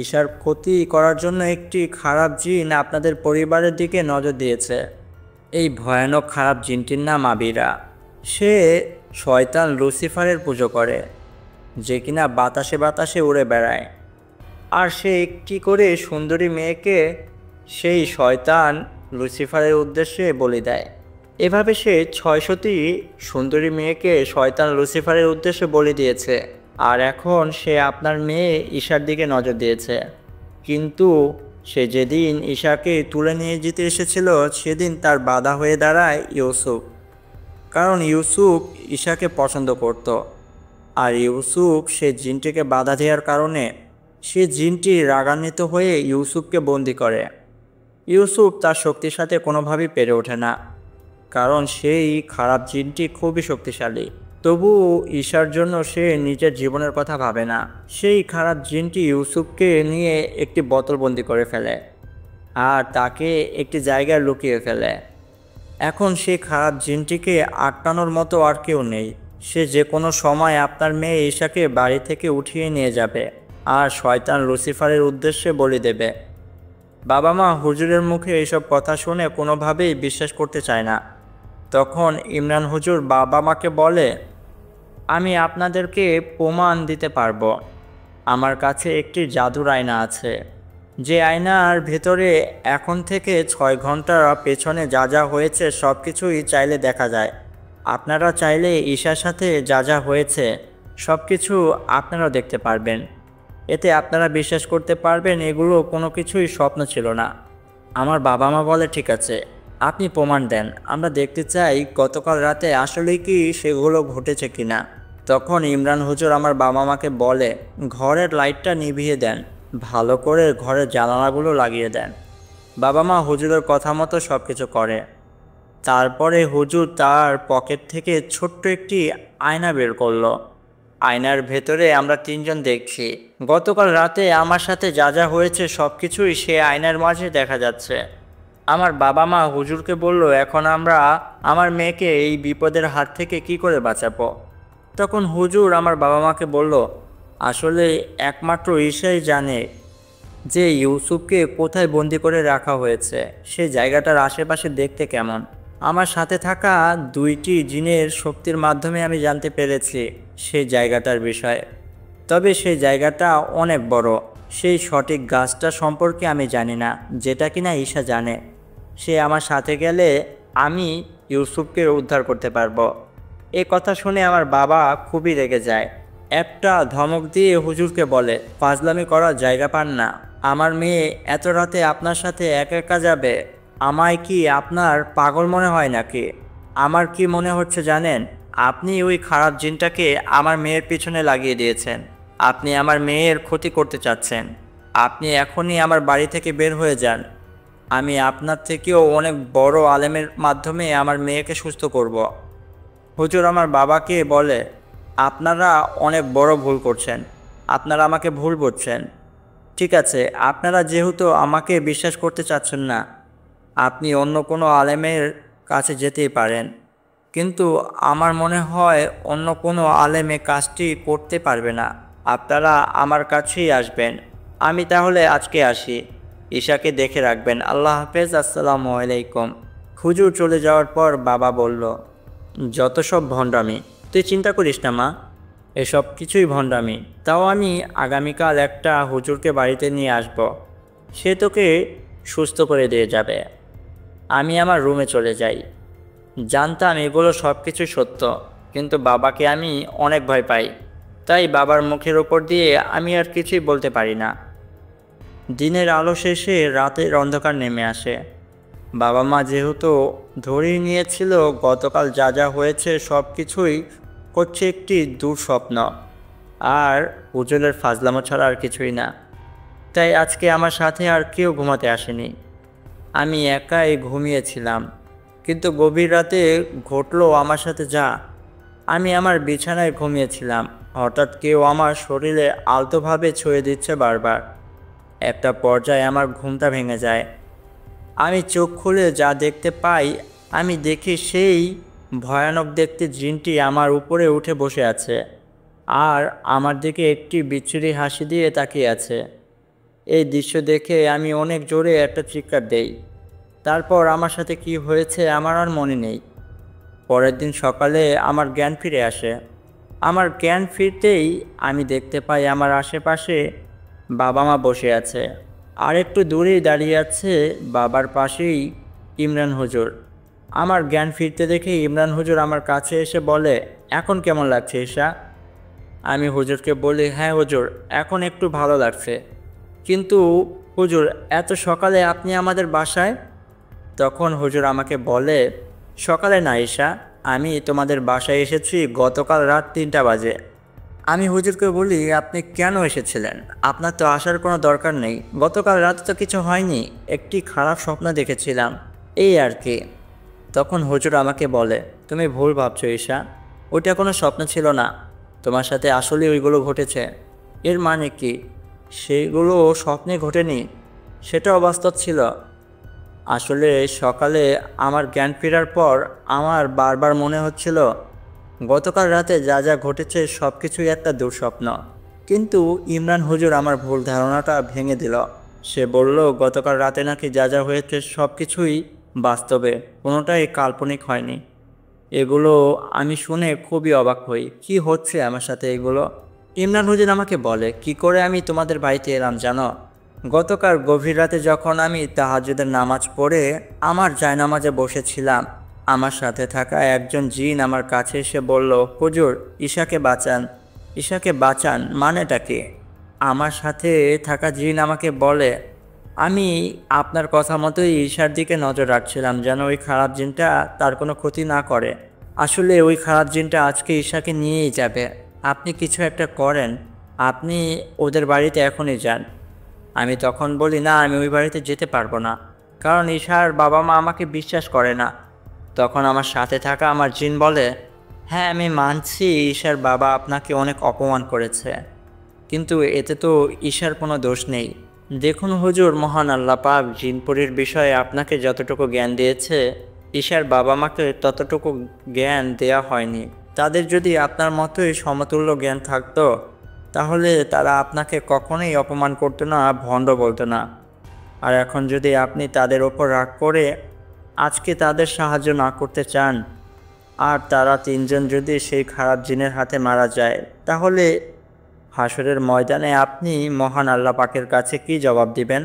ঈশার ক্ষতি করার জন্য একটি খারাপ জিন আপনাদের পরিবারের দিকে নজর দিয়েছে। এই ভয়ানক খারাপ জিনটির নাম আবিরা। সে শয়তান লুসিফারের পুজো করে, যে কিনা বাতাসে বাতাসে উড়ে বেড়ায়, আর সে একটি করে সুন্দরী মেয়েকে সেই শয়তান লুসিফারের উদ্দেশ্যে বলি দেয়। এভাবে সে 600টি সুন্দরী মেয়েকে শয়তান লুসিফারের উদ্দেশ্যে বলি দিয়েছে, আর এখন সে আপনার মেয়ে ঈশার দিকে নজর দিয়েছে। কিন্তু সে যেদিন ঈশাকে তুলে নিয়ে যেতে এসেছিল, সেদিন তার বাধা হয়ে দাঁড়ায় ইউসুফ, কারণ ইউসুফ ঈশাকে পছন্দ করত। আর ইউসুফ সে জিনটিকে বাধা দেওয়ার কারণে সে জিনটি রাগান্বিত হয়ে ইউসুফকে বন্দি করে। ইউসুফ তার শক্তির সাথে কোনোভাবেই পেরে ওঠে না, কারণ সেই খারাপ জিনটি খুবই শক্তিশালী। তবুও ঈশার জন্য সে নিজের জীবনের কথা ভাবে না। সেই খারাপ জিনটি ইউসুফকে নিয়ে একটি বোতলবন্দি করে ফেলে আর তাকে একটি জায়গায় লুকিয়ে ফেলে। এখন সেই খারাপ জিনটিকে আটকানোর মতো আর কেউ নেই। সে যে কোনো সময় আপনার মেয়ে ঈশাকে বাড়ি থেকে উঠিয়ে নিয়ে যাবে আর শয়তান লুসিফারের উদ্দেশ্যে বলি দেবে। বাবা মা হুজুরের মুখে এইসব কথা শুনে কোনোভাবেই বিশ্বাস করতে চায় না। তখন ইমরান হুজুর বাবা মাকে বলে, আমি আপনাদেরকে প্রমাণ দিতে পারবো। আমার কাছে একটি জাদুর আয়না আছে, যে আয়নার ভেতরে এখন থেকে 6 ঘন্টার পেছনে যা যা হয়েছে সব কিছুই চাইলে দেখা যায়। আপনারা চাইলে ঈশার সাথে যা যা হয়েছে সব কিছু আপনারাও দেখতে পারবেন। এতে আপনারা বিশ্বাস করতে পারবেন এগুলো কোনো কিছুই স্বপ্ন ছিল না। আমার বাবা মা বলে, ঠিক আছে, আপনি প্রমাণ দেন, আমরা দেখতে চাই গতকাল রাতে আসলেই কি সেগুলো ঘটেছে কিনা। তখন ইমরান হুজুর আমার বাবা মাকে বলে, ঘরের লাইটটা নিভিয়ে দেন, ভালো করে ঘরের জানালাগুলো লাগিয়ে দেন। বাবা মা হুজুরের কথা মতো সব কিছু করে। তারপরে হুজুর তার পকেট থেকে ছোট্ট একটি আয়না বের করলো। আয়নার ভেতরে আমরা তিনজন দেখছি গতকাল রাতে আমার সাথে যা যা হয়েছে সব কিছুই সে আয়নার মাঝে দেখা যাচ্ছে। আমার বাবা মা হুজুরকে বলল, এখন আমরা আমার মেয়েকে এই বিপদের হাত থেকে কি করে বাঁচাবো। তখন হুজুর আমার বাবা মাকে বলল, আসলে একমাত্র ঈশাই জানে যে ইউসুফকে কোথায় বন্দি করে রাখা হয়েছে, সে জায়গাটার আশেপাশে দেখতে কেমন। আমার সাথে থাকা দুইটি জিনের শক্তির মাধ্যমে আমি জানতে পেরেছি সেই জায়গাটার বিষয়ে। তবে সেই জায়গাটা অনেক বড়। সেই সঠিক গাছটা সম্পর্কে আমি জানি না, যেটা কিনা ঈশা জানে। সে আমার সাথে গেলে আমি ইউসুফকে উদ্ধার করতে পারবো। এ কথা শুনে আমার বাবা খুবই রেগে যায়। একটা ধমক দিয়ে হুজুরকে বলে, ফাজলামি করার জায়গা পান না? আমার মেয়ে এত রাতে আপনার সাথে একা একা যাবে? আমায় কি আপনার পাগল মনে হয় নাকি? আমার কি মনে হচ্ছে জানেন, আপনি ওই খারাপ জিনটাকে আমার মেয়ের পিছনে লাগিয়ে দিয়েছেন। আপনি আমার মেয়ের ক্ষতি করতে চাচ্ছেন। আপনি এখনই আমার বাড়ি থেকে বের হয়ে যান। আমি আপনার থেকেও অনেক বড় আলেমের মাধ্যমে আমার মেয়েকে সুস্থ করব। হুজুর আমার বাবাকে বলে, আপনারা অনেক বড় ভুল করছেন, আপনারা আমাকে ভুল বুঝছেন। ঠিক আছে, আপনারা যেহেতু আমাকে বিশ্বাস করতে চাচ্ছেন না, আপনি অন্য কোনো আলেমের কাছে যেতেই পারেন, কিন্তু আমার মনে হয় অন্য কোনো আলেমে কাজটি করতে পারবে না। আপনারা আমার কাছেই আসবেন। আমি তাহলে আজকে আসি। ঈশাকে দেখে রাখবেন। আল্লাহ হাফেজ, আসসালামু আলাইকুম। হুজুর চলে যাওয়ার পর বাবা বলল, যত সব ভণ্ডামি, তুই চিন্তা করিস না মা, এসব কিছুই ভণ্ডামি। তাও আমি আগামীকাল একটা হুজুরকে বাড়িতে নিয়ে আসব, সে তোকে সুস্থ করে দিয়ে যাবে। আমি আমার রুমে চলে যাই। জানতাম এগুলো সব কিছুই সত্য, কিন্তু বাবাকে আমি অনেক ভয় পাই, তাই বাবার মুখের ওপর দিয়ে আমি আর কিছুই বলতে পারি না। দিনের আলো শেষে রাতের অন্ধকার নেমে আসে। বাবা মা যেহেতু ধরেই নিয়েছিল গতকাল যা যা হয়েছে সব কিছুই হচ্ছে একটি দুঃস্বপ্ন আর হুজুরের ফাজলামো ছাড়া আর কিছুই না, তাই আজকে আমার সাথে আর কেউ ঘুমাতে আসেনি। আমি একাই ঘুমিয়েছিলাম, কিন্তু গভীর রাতে ঘটলো আমার সাথে যা। আমি আমার বিছানায় ঘুমিয়েছিলাম, হঠাৎ কেউ আমার শরীরে আলতোভাবে ছুঁয়ে দিচ্ছে বারবার। একটা পর্যায়ে আমার ঘুমটা ভেঙে যায়। আমি চোখ খুলে যা দেখতে পাই, আমি দেখি সেই ভয়ানক দেখতে জিনটি আমার উপরে উঠে বসে আছে আর আমার দিকে একটি বিচ্ছিরি হাসি দিয়ে তাকিয়ে আছে। এই দৃশ্য দেখে আমি অনেক জোরে একটা চিৎকার দেই। তারপর আমার সাথে কি হয়েছে আমার আর মনে নেই। পরের দিন সকালে আমার জ্ঞান ফিরে আসে। আমার জ্ঞান ফিরতেই আমি দেখতে পাই আমার আশেপাশে বাবা মা বসে আছে, আর একটু দূরেই দাঁড়িয়ে আছে বাবার পাশেই ইমরান হুজুর। আমার জ্ঞান ফিরতে দেখে ইমরান হুজুর আমার কাছে এসে বলে, এখন কেমন লাগছে ঈশা? আমি হুজুরকে বলি, হ্যাঁ হুজুর, এখন একটু ভালো লাগছে। কিন্তু হুজুর, এত সকালে আপনি আমাদের বাসায়? তখন হুজুর আমাকে বলে, সকালে না ঈশা, আমি তোমাদের বাসায় এসেছি গতকাল রাত 3টা বাজে। আমি হুজুরকে বলি, আপনি কেন এসেছিলেন? আপনার তো আসার কোনো দরকার নেই, গতকাল রাতে তো কিছু হয়নি, একটি খারাপ স্বপ্ন দেখেছিলাম, এই আর কি। তখন হুজুর আমাকে বলে, তুমি ভুল ভাবছো ঈশা, ওইটা কোনো স্বপ্ন ছিল না, তোমার সাথে আসলে ওইগুলো ঘটেছে। এর মানে কি? সেইগুলো স্বপ্নে ঘটেনি, সেটাও বাস্তব ছিল। আসলে সকালে আমার জ্ঞান ফেরার পর আমার বারবার মনে হচ্ছিল গতকাল রাতে যা যা ঘটেছে সব কিছুই একটা দুঃস্বপ্ন। কিন্তু ইমরান হুজুর আমার ভুল ধারণাটা ভেঙে দিল। সে বলল, গতকাল রাতে নাকি যা যা হয়েছে সব কিছুই বাস্তবে, কোনোটাই কাল্পনিক হয়নি। এগুলো আমি শুনে খুবই অবাক হই, কি হচ্ছে আমার সাথে এগুলো? ইমরান হুজুর আমাকে বলে, কি করে আমি তোমাদের বাড়িতে এলাম জানো? গতকাল গভীর রাতে যখন আমি তাহাজ্জুদের নামাজ পড়ে আমার জায়নামাজে বসেছিলাম, আমার সাথে থাকা একজন জিন আমার কাছে এসে বলল, হুজুর, ঈশাকে বাঁচান। ঈশাকে বাঁচান মানেটা কি? আমার সাথে থাকা জিন আমাকে বলে, আমি আপনার কথা মতোই ঈশার দিকে নজর রাখছিলাম যেন ওই খারাপ জিনটা তার কোনো ক্ষতি না করে। আসলে ওই খারাপ জিনটা আজকে ঈশাকে নিয়েই যাবে। আপনি কিছু একটা করেন, আপনি ওদের বাড়িতে এখনই যান। আমি তখন বলি, না, আমি ওই বাড়িতে যেতে পারবো না, কারণ ঈশার বাবা মা আমাকে বিশ্বাস করে না। তখন আমার সাথে থাকা আমার জিন বলে, হ্যাঁ, আমি মানছি ঈশার বাবা আপনাকে অনেক অপমান করেছে, কিন্তু এতে তো ঈশার কোনো দোষ নেই। দেখুন হুজুর, মহান আল্লাহ পাক জিনপুরীর বিষয়ে আপনাকে যতটুকু জ্ঞান দিয়েছে, ঈশার বাবা মাকে ততটুকু জ্ঞান দেয়া হয়নি। তাদের যদি আপনার মতোই সমতুল্য জ্ঞান থাকতো, তাহলে তারা আপনাকে কখনোই অপমান করতো না, ভণ্ড বলতো না। আর এখন যদি আপনি তাদের ওপর রাগ করে আজকে তাদের সাহায্য না করতে চান, আর তারা তিনজন যদি সেই খারাপ জিনের হাতে মারা যায়, তাহলে হাসরের ময়দানে আপনি মহান আল্লাহ পাকের কাছে কী জবাব দিবেন?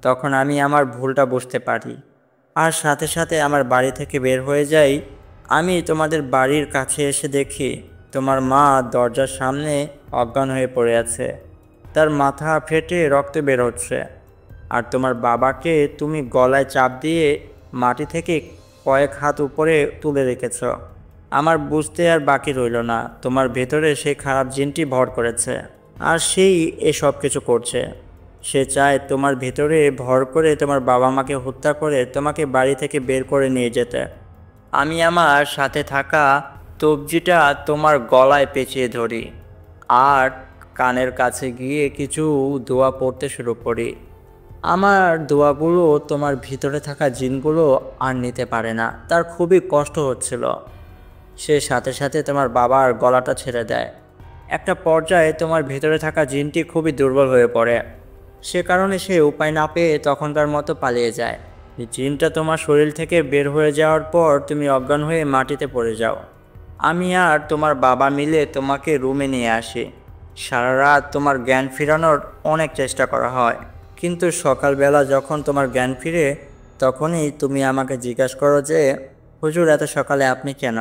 তখন আমি আমার ভুলটা বুঝতে পারি, আর সাথে সাথে আমার বাড়ি থেকে বের হয়ে যাই। আমি তোমাদের বাড়ির কাছে এসে দেখি তোমার মা দরজার সামনে অজ্ঞান হয়ে পড়ে আছে, তার মাথা ফেটে রক্ত বের হচ্ছে। আর তোমার বাবাকে তুমি গলায় চাপ দিয়ে মাটি থেকে কয়েক হাত উপরে তুলে রেখেছ। আমার বুঝতে আর বাকি রইল না, তোমার ভেতরে সেই খারাপ জিনটি ভর করেছে, আর সেই এসব কিছু করছে। সে চায় তোমার ভেতরে ভর করে তোমার বাবা মাকে হত্যা করে তোমাকে বাড়ি থেকে বের করে নিয়ে যেতে। আমি আমার সাথে থাকা তবজিটা তোমার গলায় পেঁচিয়ে ধরি, আর কানের কাছে গিয়ে কিছু দোয়া পড়তে শুরু করি। আমার দোয়াগুলো তোমার ভিতরে থাকা জিনগুলো আর নিতে পারে না, তার খুবই কষ্ট হচ্ছিল। সে সাথে সাথে তোমার বাবার গলাটা ছেড়ে দেয়। একটা পর্যায়ে তোমার ভেতরে থাকা জিনটি খুবই দুর্বল হয়ে পড়ে, সে কারণে সে উপায় না পেয়ে তখনকার মতো পালিয়ে যায়। জিনটা তোমার শরীর থেকে বের হয়ে যাওয়ার পর তুমি অজ্ঞান হয়ে মাটিতে পড়ে যাও। আমি আর তোমার বাবা মিলে তোমাকে রুমে নিয়ে আসি। সারা রাত তোমার জ্ঞান ফেরানোর অনেক চেষ্টা করা হয়, কিন্তু সকালবেলা যখন তোমার জ্ঞান ফিরে, তখনই তুমি আমাকে জিজ্ঞাসা করো যে, হুজুর, এত সকালে আপনি কেন?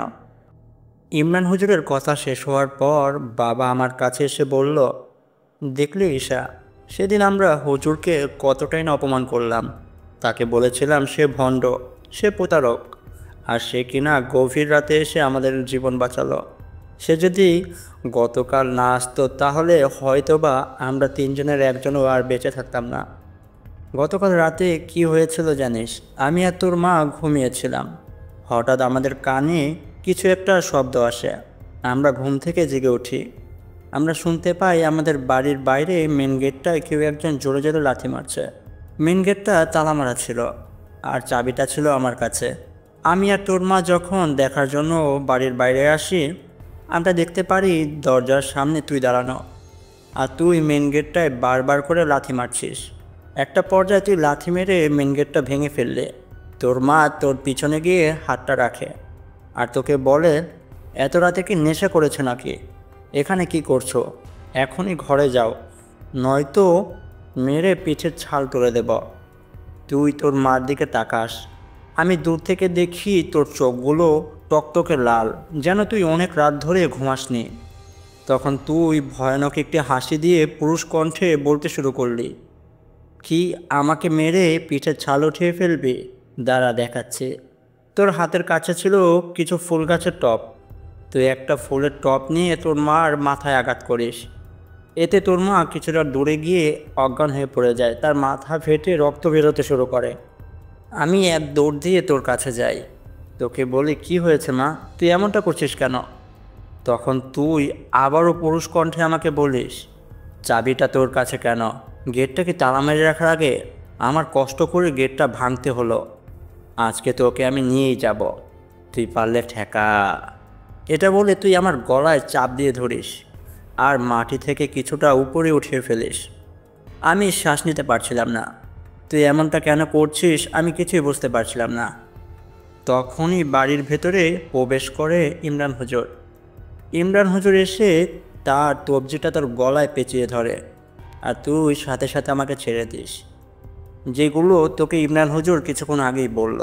ইমরান হুজুরের কথা শেষ হওয়ার পর বাবা আমার কাছে এসে বলল, দেখলি ঈশা, সেদিন আমরা হুজুরকে কতটাই না অপমান করলাম। তাকে বলেছিলাম সে ভণ্ড, সে প্রতারক, আর সে কিনা গভীর রাতে এসে আমাদের জীবন বাঁচালো। সে যদি গতকাল না আসতো, তাহলে হয়তোবা আমরা তিনজনের একজনও আর বেঁচে থাকতাম না। গতকাল রাতে কি হয়েছিল জানিস? আমি আর তোর মা ঘুমিয়েছিলাম, হঠাৎ আমাদের কানে কিছু একটা শব্দ আসে। আমরা ঘুম থেকে জেগে উঠি। আমরা শুনতে পাই আমাদের বাড়ির বাইরে মেন গেটটায় কেউ একজন জোরে জোরে লাথি মারছে। মেন গেটটা তালা মারা ছিল, আর চাবিটা ছিল আমার কাছে। আমি আর তোর মা যখন দেখার জন্য বাড়ির বাইরে আসি, আমরা দেখতে পারি দরজার সামনে তুই দাঁড়ানো, আর তুই মেন গেটটায় বারবার করে লাথি মারছিস। একটা পর্যায়ে তুই লাথি মেরে মেন গেটটা ভেঙে ফেললে। তোর মা তোর পিছনে গিয়ে হাতটা রাখে, আর তোকে বলে, এত রাতে কি নেশা করেছো নাকি? এখানে কি করছো? এখনই ঘরে যাও, নয়তো মেরে পিঠের ছাল তুলে দেব। তুই তোর মার দিকে তাকাস। আমি দূর থেকে দেখি তোর চোখগুলো টকটকে লাল, যেন তুই অনেক রাত ধরে ঘুমাসনি। তখন তুই ভয়ানক একটি হাসি দিয়ে পুরুষ কণ্ঠে বলতে শুরু করলি, কি আমাকে মেরে পিঠের ছাল উঠিয়ে ফেলবি? দাঁড়া, দেখাচ্ছে। তোর হাতের কাছে ছিল কিছু ফুল গাছের টব। তুই একটা ফুলের টব নিয়ে তোর মার মাথায় আঘাত করিস। এতে তোর মা কিছুটা দূরে গিয়ে অজ্ঞান হয়ে পড়ে যায়, তার মাথা ফেটে রক্ত বেরোতে শুরু করে। আমি এক দৌড় দিয়ে তোর কাছে যাই, তোকে বলি, কি হয়েছে মা, তুই এমনটা করছিস কেন? তখন তুই আবারও পুরুষ কণ্ঠে আমাকে বলিস, চাবিটা তোর কাছে কেন? গেটটা কি তালা মেরে রাখার আগে আমার কষ্ট করে গেটটা ভাঙতে হলো। আজকে তোকে আমি নিয়েই যাব, তুই পারলে ঠেকা। এটা বলে তুই আমার গলায় চাপ দিয়ে ধরিস, আর মাটি থেকে কিছুটা উপরে উঠিয়ে ফেলিস। আমি শ্বাস নিতে পারছিলাম না। তুই এমনটা কেন করছিস আমি কিছুই বুঝতে পারছিলাম না। তখনই বাড়ির ভেতরে প্রবেশ করে ইমরান হুজুর। ইমরান হুজুর এসে তার তবজিটা তোর গলায় পেঁচিয়ে ধরে, আর তুই সাথে সাথে আমাকে ছেড়ে দিস, যেগুলো তোকে ইমরান হুজুর কিছুক্ষণ আগেই বলল।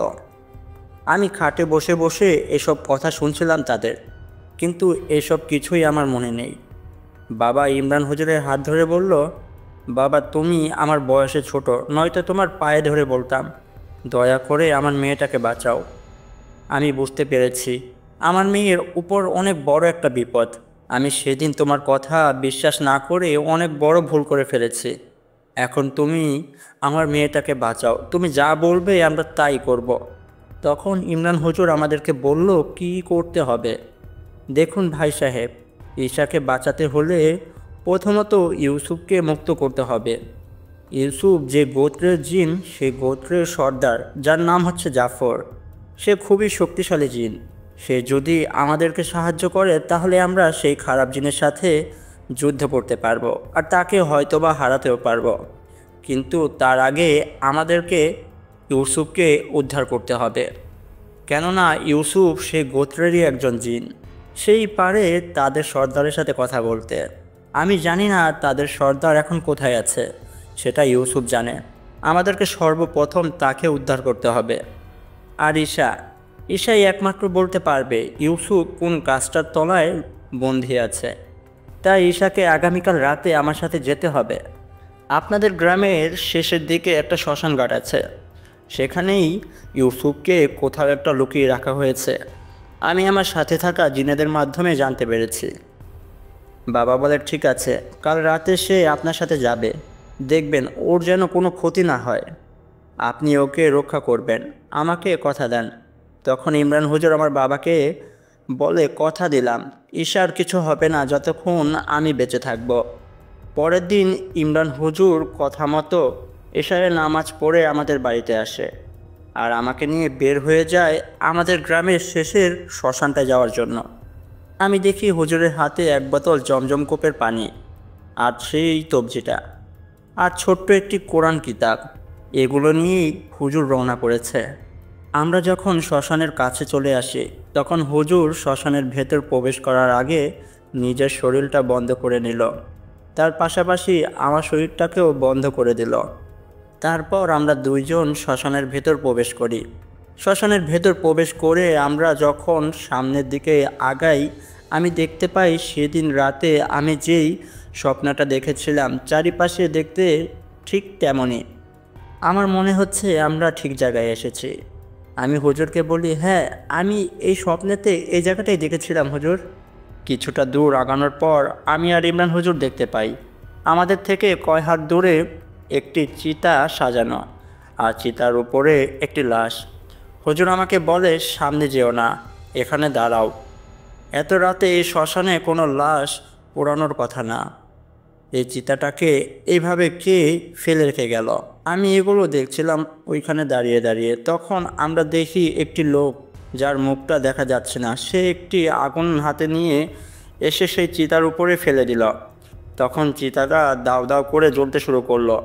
আমি খাটে বসে বসে এসব কথা শুনছিলাম তাদের, কিন্তু এসব কিছুই আমার মনে নেই। বাবা ইমরান হুজুরের হাত ধরে বলল, বাবা তুমি আমার বয়সে ছোট, নয়তো তোমার পায়ে ধরে বলতাম, দয়া করে আমার মেয়েটাকে বাঁচাও। আমি বুঝতে পেরেছি আমার মেয়ের উপর অনেক বড় একটা বিপদ। আমি সেদিন তোমার কথা বিশ্বাস না করে অনেক বড় ভুল করে ফেলেছি। এখন তুমি আমার মেয়েটাকে বাঁচাও, তুমি যা বলবে আমরা তাই করব। তখন ইমরান হুজুর আমাদেরকে বলল কি করতে হবে। দেখুন ভাই সাহেব, ঈশাকে বাঁচাতে হলে প্রথমত ইউসুফকে মুক্ত করতে হবে। ইউসুফ যে গোত্রের জিন, সেই গোত্রের সর্দার, যার নাম হচ্ছে জাফর, সে খুবই শক্তিশালী জিন। সে যদি আমাদেরকে সাহায্য করে তাহলে আমরা সেই খারাপ জিনের সাথে যুদ্ধ করতে পারবো, আর তাকে হয়তোবা হারাতেও পারবো। কিন্তু তার আগে আমাদেরকে ইউসুফকে উদ্ধার করতে হবে, কেননা ইউসুফ সে গোত্রেরই একজন জিন। সেই পারে তাদের সর্দারের সাথে কথা বলতে। আমি জানি না তাদের সর্দার এখন কোথায় আছে, সেটা ইউসুফ জানে। আমাদেরকে সর্বপ্রথম তাকে উদ্ধার করতে হবে। আর ঈশাই একমাত্র বলতে পারবে ইউসুফ কোন গাছটার তলায় বন্দী আছে। তাই ঈশাকে আগামীকাল রাতে আমার সাথে যেতে হবে। আপনাদের গ্রামের শেষের দিকে একটা শ্মশান ঘাট আছে, সেখানেই ইউসুফকে কোথাও একটা লুকিয়ে রাখা হয়েছে। আমি আমার সাথে থাকা জিনেদের মাধ্যমে জানতে পেরেছি। বাবা বলে, ঠিক আছে, কাল রাতে সে আপনার সাথে যাবে। দেখবেন ওর যেন কোনো ক্ষতি না হয়। আপনি ওকে রক্ষা করবেন, আমাকে কথা দেন। তখন ইমরান হুজুর আমার বাবাকে বলে, কথা দিলাম ঈশার কিছু হবে না যতক্ষণ আমি বেঁচে থাকব। পরের দিন ইমরান হুজুর কথা মতো এশারের নামাজ পড়ে আমাদের বাড়িতে আসে, আর আমাকে নিয়ে বের হয়ে যায় আমাদের গ্রামের শেষের শ্মশানটায় যাওয়ার জন্য। আমি দেখি হুজুরের হাতে এক বোতল জমজম কোপের পানি, আর সেই তবজিটা, আর ছোট্ট একটি কোরআন কিতাব। এগুলো নিয়েই হুজুর রওনা করেছে। আমরা যখন শ্মশানের কাছে চলে আসি তখন হুজুর শ্মশানের ভেতর প্রবেশ করার আগে নিজের শরীরটা বন্ধ করে নিল, তার পাশাপাশি আমার শরীরটাকেও বন্ধ করে দিল। তারপর আমরা দুইজন শ্মশানের ভেতর প্রবেশ করি। শ্মশানের ভেতর প্রবেশ করে আমরা যখন সামনের দিকে আগাই, আমি দেখতে পাই সেদিন রাতে আমি যেই স্বপ্নটা দেখেছিলাম চারিপাশে দেখতে ঠিক তেমনই। আমার মনে হচ্ছে আমরা ঠিক জায়গায় এসেছি। আমি হুজুরকে বলি, হ্যাঁ আমি এই স্বপ্নেতে এই জায়গাটাই দেখেছিলাম হুজুর। কিছুটা দূর আগানোর পর আমি আর ইমরান হুজুর দেখতে পাই আমাদের থেকে কয় হাত দূরে একটি চিতা সাজানো, আর চিতার উপরে একটি লাশ। হুজুর আমাকে বলে, সামনে যেও না, এখানে দাঁড়াও। এত রাতে এই শ্মশানে কোনো লাশ পোড়ানোর কথা না। এই চিতাটাকে এইভাবে কে ফেলে রেখে গেল? আমি এগুলো দেখছিলাম ওইখানে দাঁড়িয়ে দাঁড়িয়ে। তখন আমরা দেখি একটি লোক, যার মুখটা দেখা যাচ্ছে না, সে একটি আগুন হাতে নিয়ে এসে সেই চিতার উপরে ফেলে দিল। তখন চিতাটা দাউ দাউ করে জ্বলতে শুরু করলো।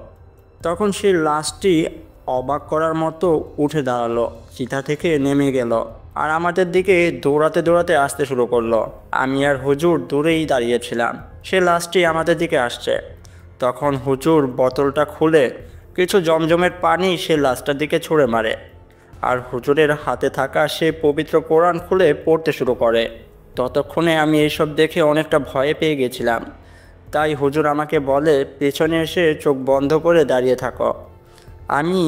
তখন সেই লাশটি অবাক করার মতো উঠে দাঁড়ালো, চিতা থেকে নেমে গেল, আর আমাদের দিকে দৌড়াতে দৌড়াতে আসতে শুরু করলো। আমি আর হুজুর দূরেই দাঁড়িয়েছিলাম। সে লাশটি আমাদের দিকে আসছে। তখন হুজুর বোতলটা খুলে কিছু জমজমের পানি সে লাশটার দিকে ছুঁড়ে মারে, আর হুজুরের হাতে থাকা সে পবিত্র কোরআন খুলে পড়তে শুরু করে। ততক্ষণে আমি এইসব দেখে অনেকটা ভয়ে পেয়ে গেছিলাম। তাই হুজুর আমাকে বলে, পেছনে এসে চোখ বন্ধ করে দাঁড়িয়ে থাকো। আমি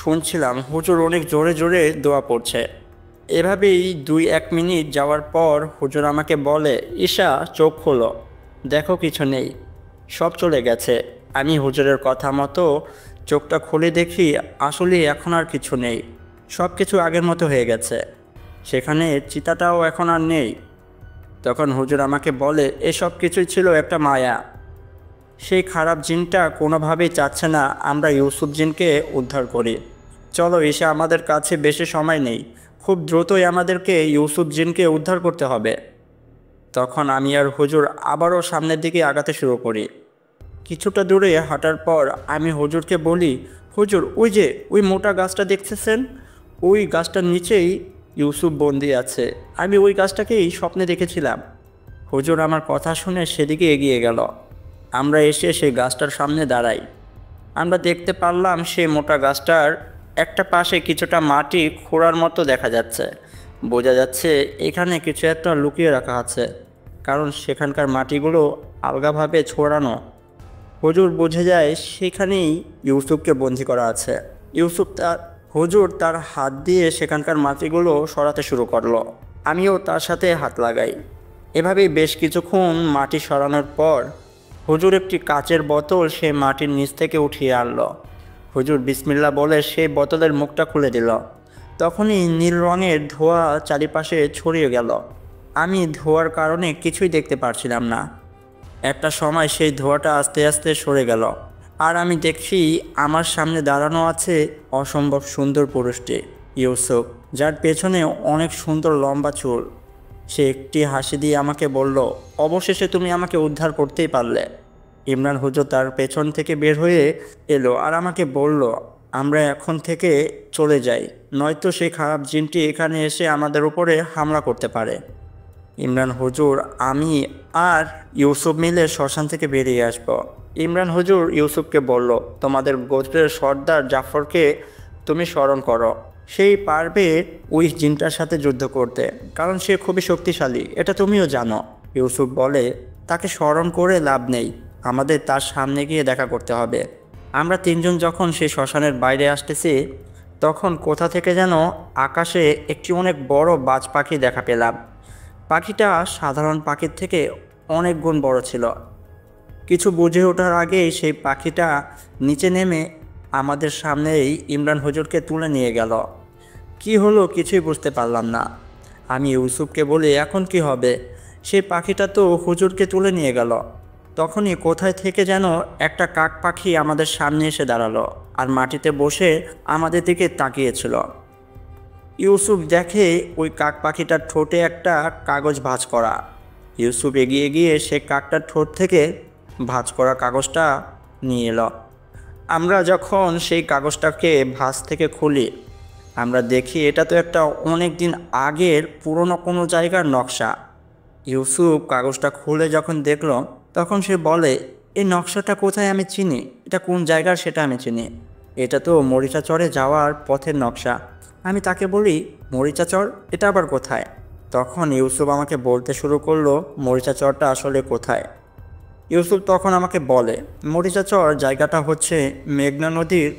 শুনছিলাম হুজুর অনেক জোরে জোরে দোয়া পড়ছে। এভাবেই 2-1 মিনিট যাওয়ার পর হুজুর আমাকে বলে, ঈশা চোখ খোলো, দেখো কিছু নেই, সব চলে গেছে। আমি হুজুরের কথা মতো চোখটা খুলে দেখি আসলে এখন আর কিছু নেই, সব কিছু আগের মতো হয়ে গেছে। সেখানে চিতাটাও এখন আর নেই। তখন হুজুর আমাকে বলে, এসব কিছুই ছিল একটা মায়া। সেই খারাপ জিনটা কোনোভাবেই চাচ্ছে না আমরা ইউসুফ জিনকে উদ্ধার করি। চলো ঈশা, আমাদের কাছে বেশি সময় নেই, খুব দ্রুতই আমাদেরকে ইউসুফ জিনকে উদ্ধার করতে হবে। তখন আমি আর হুজুর আবারও সামনের দিকে আগাতে শুরু করি। কিছুটা দূরে হাঁটার পর আমি হুজুরকে বলি, হুজুর ওই মোটা গাছটা দেখতেছেন, ওই গাছটার নিচেই ইউসুফ বন্দি আছে। আমি ওই গাছটাকেই স্বপ্নে দেখেছিলাম। হুজুর আমার কথা শুনে সেদিকে এগিয়ে গেল। আমরা এসে সেই গাছটার সামনে দাঁড়াই। আমরা দেখতে পারলাম সেই মোটা গাছটার একটা পাশে কিছুটা মাটি খোঁড়ার মতো দেখা যাচ্ছে। বোঝা যাচ্ছে এখানে কিছু একটা লুকিয়ে রাখা আছে, কারণ সেখানকার মাটিগুলো আলগাভাবে ছড়ানো। হুজুর বুঝে যায় সেখানেই ইউসুফকে বন্দি করা আছে। হুজুর তার হাত দিয়ে সেখানকার মাটিগুলো সরাতে শুরু করলো। আমিও তার সাথে হাত লাগাই। এভাবেই বেশ কিছুক্ষণ মাটি সরানোর পর হুজুর একটি কাচের বোতল সে মাটির নিচ থেকে উঠিয়ে আনলো। হুজুর বিসমিল্লাহ বলে সেই বোতলের মুখটা খুলে দিল। তখনই নীল রঙের ধোঁয়া চারিপাশে ছড়িয়ে গেল। আমি ধোঁয়ার কারণে কিছুই দেখতে পারছিলাম না। একটা সময় সেই ধোঁয়াটা আস্তে আস্তে সরে গেল, আর আমি দেখছি আমার সামনে দাঁড়ানো আছে অসম্ভব সুন্দর পুরুষটি, ইউসুফ, যার পেছনে অনেক সুন্দর লম্বা চুল। সে একটি হাসি দিয়ে আমাকে বলল, অবশেষে তুমি আমাকে উদ্ধার করতেই পারলে। ইমরান হুজুর তার পেছন থেকে বের হয়ে এলো আর আমাকে বলল, আমরা এখন থেকে চলে যাই, নয়তো সেই খারাপ জিনটি এখানে এসে আমাদের উপরে হামলা করতে পারে। ইমরান হুজুর, আমি আর ইউসুফ মিলে শ্মশান থেকে বেরিয়ে আসব। ইমরান হুজুর ইউসুফকে বলল, তোমাদের গোত্রের সর্দার জাফরকে তুমি স্মরণ করো। সেই পারবে ওই জিনটার সাথে যুদ্ধ করতে, কারণ সে খুবই শক্তিশালী, এটা তুমিও জানো। ইউসুফ বলে, তাকে স্মরণ করে লাভ নেই, আমাদের তার সামনে গিয়ে দেখা করতে হবে। আমরা তিনজন যখন সেই শ্মশানের বাইরে আসতেছি, তখন কোথা থেকে যেন আকাশে একটি অনেক বড় বাজ পাখি দেখা পেলাম। পাখিটা সাধারণ পাখির থেকে অনেক গুণ বড় ছিল। কিছু বুঝে ওঠার আগেই সেই পাখিটা নিচে নেমে আমাদের সামনেই ইমরান হুজুরকে তুলে নিয়ে গেল। কি হলো কিছুই বুঝতে পারলাম না। আমি ইউসুফকে বলি, এখন কি হবে? সেই পাখিটা তো হুজুরকে তুলে নিয়ে গেল। তখনই কোথায় থেকে যেন একটা কাক পাখি আমাদের সামনে এসে দাঁড়ালো আর মাটিতে বসে আমাদের দিকে তাকিয়েছিল। ইউসুফ দেখে ওই কাক পাখিটার ঠোঁটে একটা কাগজ ভাঁজ করা। ইউসুফ এগিয়ে গিয়ে সে কাকটার ঠোঁট থেকে ভাঁজ করা কাগজটা নিয়ে এলো। আমরা যখন সেই কাগজটাকে ভাঁজ থেকে খুলি, আমরা দেখি এটা তো একটা অনেক দিন আগের পুরনো কোনো জায়গার নকশা। ইউসুফ কাগজটা খুলে যখন দেখলো, তখন সে বলে, এই নকশাটা কোথায় আমি চিনি, এটা কোন জায়গার সেটা আমি চিনি, এটা তো মরিচাচরে যাওয়ার পথের নকশা। আমি তাকে বলি, মরিচাচর, এটা আবার কোথায়? তখন ইউসুফ আমাকে বলতে শুরু করলো মরিচাচরটা আসলে কোথায়। ইউসুফ তখন আমাকে বলে, মরিচাচর জায়গাটা হচ্ছে মেঘনা নদীর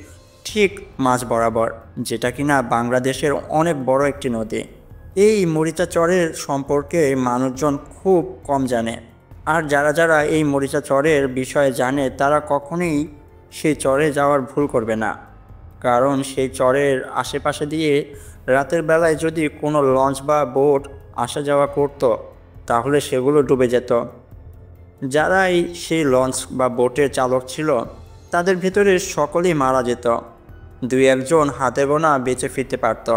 ঠিক মাঝ বরাবর, যেটা কিনা বাংলাদেশের অনেক বড় একটি নদী। এই মরিচাচরের সম্পর্কে মানুষজন খুব কম জানে, আর যারা যারা এই মরিচাচরের বিষয়ে জানে তারা কখনোই সেই চরে যাওয়ার ভুল করবে না, কারণ সেই চরের আশেপাশে দিয়ে রাতের বেলায় যদি কোনো লঞ্চ বা বোট আসা যাওয়া করত, তাহলে সেগুলো ডুবে যেত। যারাই সেই লঞ্চ বা বোটের চালক ছিল, তাদের ভিতরে সকলেই মারা যেত। দুই একজন হাতে গোনা বেঁচে ফিরতে পারত।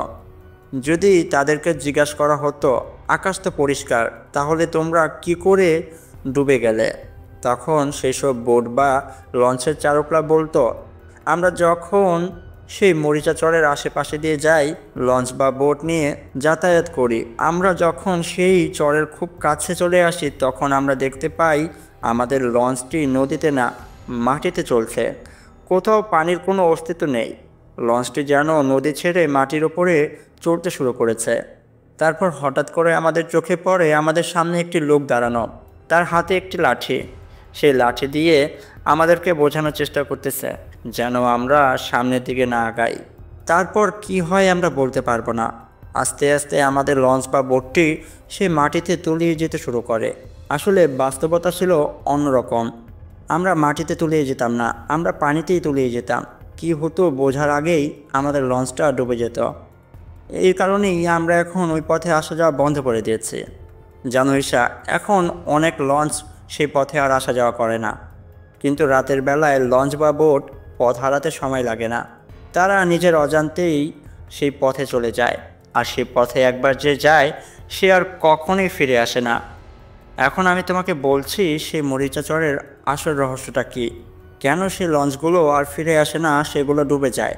যদি তাদেরকে জিজ্ঞাসা করা হতো, আকাশ তো পরিষ্কার, তাহলে তোমরা কি করে ডুবে গেলে? তখন সেসব বোট বা লঞ্চের চালকরা বলতো, আমরা যখন সেই মরিচাচরের আশেপাশে দিয়ে যাই, লঞ্চ বা বোট নিয়ে যাতায়াত করি, আমরা যখন সেই চরের খুব কাছে চলে আসি, তখন আমরা দেখতে পাই আমাদের লঞ্চটি নদীতে না, মাটিতে চলছে। কোথাও পানির কোনো অস্তিত্ব নেই। লঞ্চটি যেন নদী ছেড়ে মাটির ওপরে চড়তে শুরু করেছে। তারপর হঠাৎ করে আমাদের চোখে পড়ে আমাদের সামনে একটি লোক দাঁড়ানো, তার হাতে একটি লাঠি। সেই লাঠি দিয়ে আমাদেরকে বোঝানোর চেষ্টা করতেছে যেন আমরা সামনের দিকে না আগাই। তারপর কি হয় আমরা বলতে পারবো না। আস্তে আস্তে আমাদের লঞ্চ বা বোটটি সে মাটিতে তলিয়ে যেতে শুরু করে। আসলে বাস্তবতা ছিল অন্যরকম। আমরা মাটিতে তলিয়ে যেতাম না, আমরা পানিতেই তলিয়ে যেতাম। কি হতো বোঝার আগেই আমাদের লঞ্চটা ডুবে যেত। এই কারণেই আমরা এখন ওই পথে আসা যাওয়া বন্ধ করে দিয়েছি। জানো ঈশা, এখন অনেক লঞ্চ সেই পথে আর আসা যাওয়া করে না। কিন্তু রাতের বেলায় লঞ্চ বা বোট পথ হারাতে সময় লাগে না। তারা নিজের অজান্তেই সেই পথে চলে যায়, আর সেই পথে একবার যে যায় সে আর কখনোই ফিরে আসে না। এখন আমি তোমাকে বলছি সেই মরিচাচরের আসল রহস্যটা কী, কেন সেই লঞ্চগুলো আর ফিরে আসে না, সেগুলো ডুবে যায়।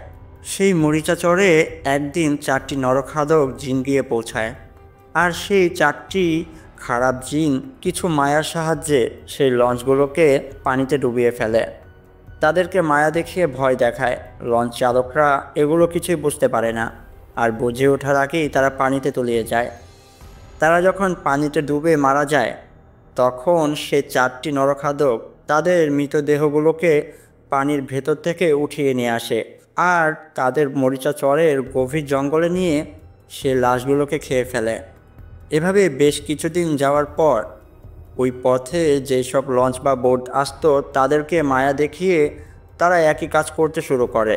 সেই মরিচাচরে একদিন 4টি নরখাদক জিন গিয়ে পৌঁছায়, আর সেই 4টি খারাপ জিন কিছু মায়ার সাহায্যে সেই লঞ্চগুলোকে পানিতে ডুবিয়ে ফেলে। তাদেরকে মায়া দেখিয়ে ভয় দেখায়। লঞ্চ চালকরা এগুলো কিছুই বুঝতে পারে না, আর বুঝে ওঠার আগেই তারা পানিতে তলিয়ে যায়। তারা যখন পানিতে ডুবে মারা যায়, তখন সে 4টি নরখাদক তাদের মৃতদেহগুলোকে পানির ভেতর থেকে উঠিয়ে নিয়ে আসে, আর তাদের মরিচা চরের গভীর জঙ্গলে নিয়ে সে লাশগুলোকে খেয়ে ফেলে। এভাবে বেশ কিছুদিন যাওয়ার পর ওই পথে যেসব লঞ্চ বা বোট আসতো, তাদেরকে মায়া দেখিয়ে তারা একই কাজ করতে শুরু করে।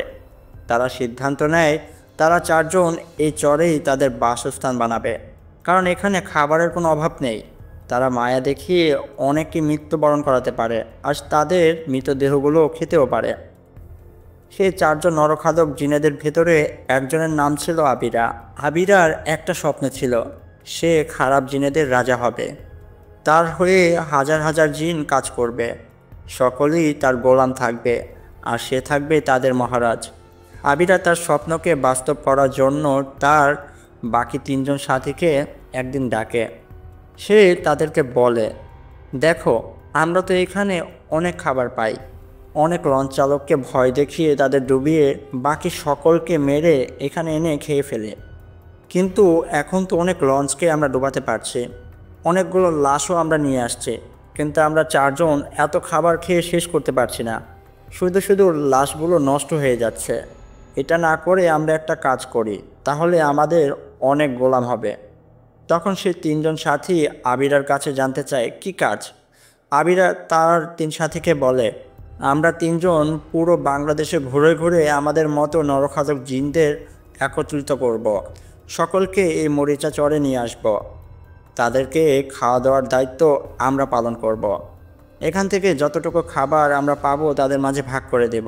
তারা সিদ্ধান্ত নেয় তারা 4জন এই চরেই তাদের বাসস্থান বানাবে, কারণ এখানে খাবারের কোনো অভাব নেই। তারা মায়া দেখিয়ে অনেককে মৃত্যুবরণ করাতে পারে, আর তাদের মৃতদেহগুলো খেতেও পারে। সেই 4জন নরখাদক জিনেদের ভেতরে একজনের নাম ছিল আবিরা। আবিরার একটা স্বপ্ন ছিল, সে খারাপ জিনেদের রাজা হবে। তার হয়ে হাজার হাজার জিন কাজ করবে, সকলেই তার গোলাম থাকবে, আর সে থাকবে তাদের মহারাজ। আবিরা তার স্বপ্নকে বাস্তব করার জন্য তার বাকি 3জন সাথীকে একদিন ডাকে। সে তাদেরকে বলে, দেখো, আমরা তো এখানে অনেক খাবার পাই, অনেক লঞ্চ চালককে ভয় দেখিয়ে তাদের ডুবিয়ে বাকি সকলকে মেরে এখানে এনে খেয়ে ফেলে। কিন্তু এখন তো অনেক লঞ্চকে আমরা ডোবাতে পারছি, অনেকগুলো লাশও আমরা নিয়ে আসছি, কিন্তু আমরা 4জন এত খাবার খেয়ে শেষ করতে পারছি না, শুধু শুধু লাশগুলো নষ্ট হয়ে যাচ্ছে। এটা না করে আমরা একটা কাজ করি, তাহলে আমাদের অনেক গোলাম হবে। তখন সে 3জন সাথী আবিরার কাছে জানতে চায় কি কাজ। আবিরা তার 3 সাথীকে বলে, আমরা 3জন পুরো বাংলাদেশে ঘুরে ঘুরে আমাদের মতো নরখাদক জিনদের একত্রিত করব, সকলকে এই মরিচা চরে নিয়ে আসব, তাদেরকে খাওয়া দাওয়ার দায়িত্ব আমরা পালন করব। এখান থেকে যতটুকু খাবার আমরা পাবো তাদের মাঝে ভাগ করে দেব,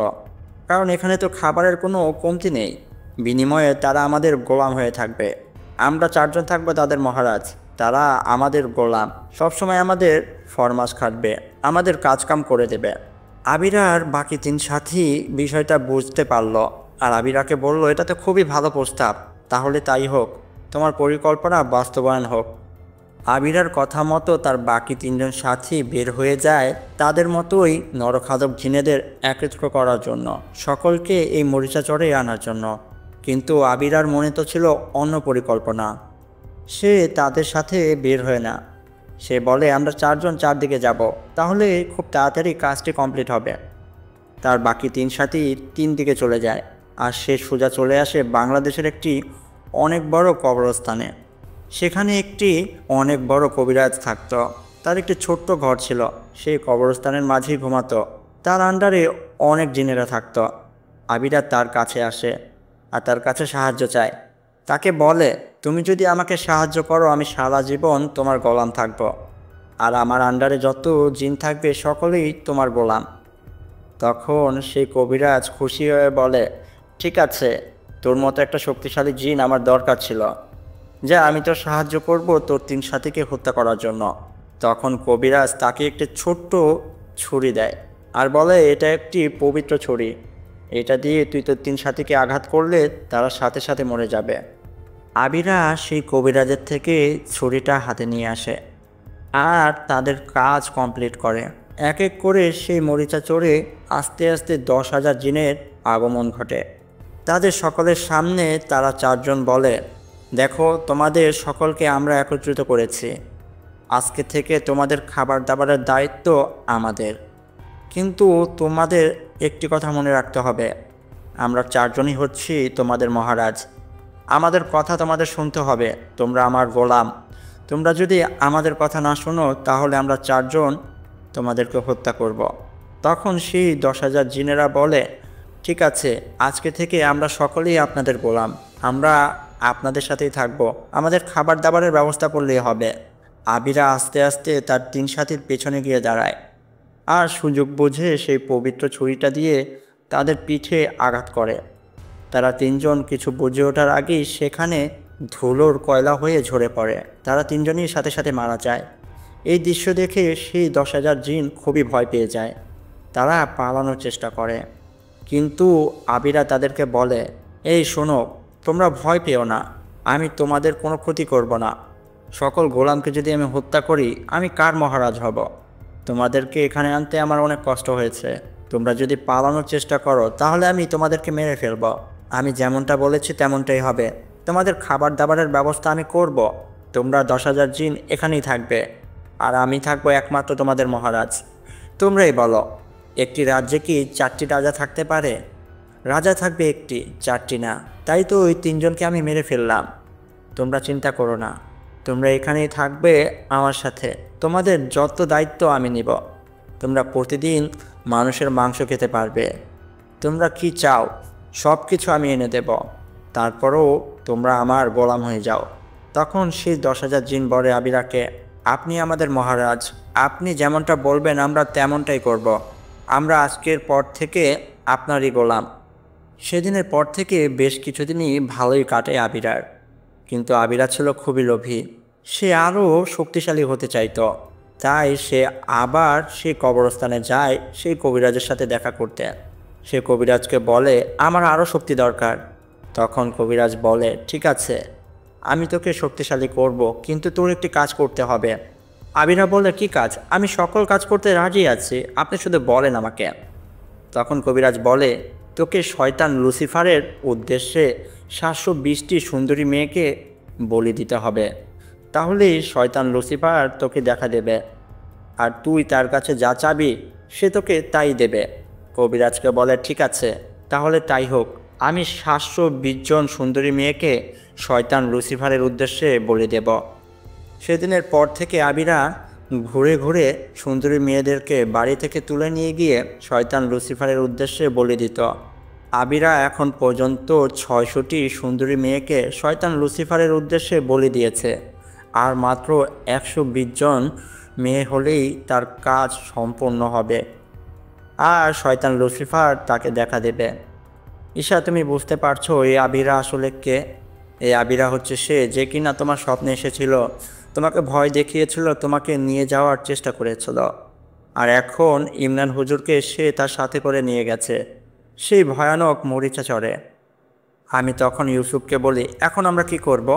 কারণ এখানে তো খাবারের কোনো কমতি নেই। বিনিময়ে তারা আমাদের গোলাম হয়ে থাকবে, আমরা 4জন থাকবো তাদের মহারাজ, তারা আমাদের গোলাম, সবসময় আমাদের ফরমাস খাটবে, আমাদের কাজকাম করে দেবে। আবিরার বাকি 3 সাথী বিষয়টা বুঝতে পারল, আর আবিরাকে বলল, এটা তো খুবই ভালো প্রস্তাব, তাহলে তাই হোক, তোমার পরিকল্পনা বাস্তবায়ন হোক। আবিরার কথা মতো তার বাকি 3জন সাথী বের হয়ে যায় তাদের মতোই নরখাদক জিনেদের একত্র করার জন্য, সকলকে এই মরিচা চরে আনার জন্য। কিন্তু আবিরার মনে তো ছিল অন্য পরিকল্পনা, সে তাদের সাথে বের হয় না। সে বলে, আমরা 4জন 4 দিকে যাব, তাহলে খুব তাড়াতাড়ি কাজটি কমপ্লিট হবে। তার বাকি 3 সাথী 3 দিকে চলে যায়, আর সে সোজা চলে আসে বাংলাদেশের একটি অনেক বড় কবরস্থানে। সেখানে একটি অনেক বড় কবিরাজ থাকত, তার একটি ছোট্ট ঘর ছিল, সেই কবরস্থানের মাঝেই ঘুমাতো। তার আন্ডারে অনেক জিনেরা থাকত। আবিরা তার কাছে আসে আর তার কাছে সাহায্য চায়। তাকে বলে, তুমি যদি আমাকে সাহায্য করো, আমি সারা জীবন তোমার গোলাম থাকব, আর আমার আন্ডারে যত জিন থাকবে সকলেই তোমার গোলাম। তখন সেই কবিরাজ খুশি হয়ে বলে, ঠিক আছে, তোর মতো একটা শক্তিশালী জিন আমার দরকার ছিল, যা আমি তোর সাহায্য করব তোর 3 সাথীকে হত্যা করার জন্য। তখন কবিরাজ তাকে একটি ছোট্ট ছুরি দেয় আর বলে, এটা একটি পবিত্র ছুরি, এটা দিয়ে তুই তোর 3 সাথীকে আঘাত করলে তারা সাথে সাথে মরে যাবে। আবিরা সেই কবিরাজের থেকে ছুরিটা হাতে নিয়ে আসে আর তাদের কাজ কমপ্লিট করে। এক এক করে সেই মরিচা চড়ে আস্তে আস্তে 10,000 জিনের আগমন ঘটে। তাদের সকলের সামনে তারা 4জন বলে, দেখো, তোমাদের সকলকে আমরা একত্রিত করেছি, আজকে থেকে তোমাদের খাবার দাবারের দায়িত্ব আমাদের। কিন্তু তোমাদের একটি কথা মনে রাখতে হবে, আমরা 4জনই হচ্ছি তোমাদের মহারাজ, আমাদের কথা তোমাদের শুনতে হবে, তোমরা আমার গোলাম। তোমরা যদি আমাদের কথা না শোনো, তাহলে আমরা 4জন তোমাদেরকে হত্যা করব। তখন সেই 10,000 জিনেরা বলে, ঠিক আছে, আজকে থেকে আমরা সকলেই আপনাদের গোলাম, আমরা আপনাদের সাথেই থাকব, আমাদের খাবার দাবারের ব্যবস্থা করলেই হবে। আবিরা আস্তে আস্তে তার 3 সাথীর পেছনে গিয়ে দাঁড়ায় আর সুযোগ বুঝে সেই পবিত্র ছুরিটা দিয়ে তাদের পিঠে আঘাত করে। তারা 3জন কিছু বুঝে ওঠার আগেই সেখানে ধুলোর কয়লা হয়ে ঝরে পড়ে, তারা 3জনই সাথে সাথে মারা যায়। এই দৃশ্য দেখে সেই 10,000 জিন খুবই ভয় পেয়ে যায়, তারা পালানোর চেষ্টা করে। কিন্তু আবিরা তাদেরকে বলে, এই শোনো, তোমরা ভয় পেও না, আমি তোমাদের কোনো ক্ষতি করব না। সকল গোলামকে যদি আমি হত্যা করি, আমি কার মহারাজ হব? তোমাদেরকে এখানে আনতে আমার অনেক কষ্ট হয়েছে, তোমরা যদি পালানোর চেষ্টা করো তাহলে আমি তোমাদেরকে মেরে ফেলব। আমি যেমনটা বলেছি তেমনটাই হবে। তোমাদের খাবার দাবারের ব্যবস্থা আমি করব। তোমরা 10,000 জিন এখানেই থাকবে, আর আমি থাকবো একমাত্র তোমাদের মহারাজ। তোমরাই বলো, একটি রাজ্যে কি 4টি রাজা থাকতে পারে? রাজা থাকবে একটি, 4টি না। তাই তো ওই 3জনকে আমি মেরে ফেললাম। তোমরা চিন্তা করো না, তোমরা এখানেই থাকবে আমার সাথে। তোমাদের যত দায়িত্ব আমি নিব। তোমরা প্রতিদিন মানুষের মাংস খেতে পারবে। তোমরা কি চাও সব কিছু আমি এনে দেব। তারপরও তোমরা আমার গোলাম হয়ে যাও। তখন সেই 10,000 জিন বলে আবিরাকে, আপনি আমাদের মহারাজ, আপনি যেমনটা বলবেন আমরা তেমনটাই করব। আমরা আজকের পর থেকে আপনারই গোলাম। সেদিনের পর থেকে বেশ কিছুদিনই ভালোই কাটে আবিরার। কিন্তু আবিরা ছিল খুবই লোভী। সে আরও শক্তিশালী হতে চাইতো। তাই সে আবার সেই কবরস্থানে যায় সেই কবিরাজের সাথে দেখা করতে। সে কবিরাজকে বলে, আমার আরও শক্তি দরকার। তখন কবিরাজ বলে, ঠিক আছে, আমি তোকে শক্তিশালী করব, কিন্তু তোর একটি কাজ করতে হবে। আবিরা বলে, কি কাজ? আমি সকল কাজ করতে রাজি আছি, আপনি শুধু বলেন আমাকে। তখন কবিরাজ বলে, তোকে শয়তান লুসিফারের উদ্দেশ্যে 720টি সুন্দরী মেয়েকে বলি দিতে হবে। তাহলেই শয়তান লুসিফার তোকে দেখা দেবে, আর তুই তার কাছে যা চাবি সে তোকে তাই দেবে। কবিরাজকে বলে, ঠিক আছে, তাহলে তাই হোক। আমি 720 জন সুন্দরী মেয়েকে শয়তান লুসিফারের উদ্দেশ্যে বলি দেব। সেদিনের পর থেকে আবিরা ঘুরে ঘুরে সুন্দরী মেয়েদেরকে বাড়ি থেকে তুলে নিয়ে গিয়ে শয়তান লুসিফারের উদ্দেশ্যে বলি দিত। আবিরা এখন পর্যন্ত 600টি সুন্দরী মেয়েকে শয়তান লুসিফারের উদ্দেশ্যে বলি দিয়েছে। আর মাত্র 120 জন মেয়ে হলেই তার কাজ সম্পন্ন হবে, আর শয়তান লুসিফার তাকে দেখা দেবে। ঈশা, তুমি বুঝতে পারছো এই আবিরা আসলে কে? এই আবিরা হচ্ছে সে যে কিনা তোমার স্বপ্নে এসেছিল, তোমাকে ভয় দেখিয়েছিল, তোমাকে নিয়ে যাওয়ার চেষ্টা করেছিল। আর এখন ইমরান হুজুরকে সে তার সাথে করে নিয়ে গেছে সেই ভয়ানক মরিচা চরে। আমি তখন ইউসুফকে বলি, এখন আমরা কি করব?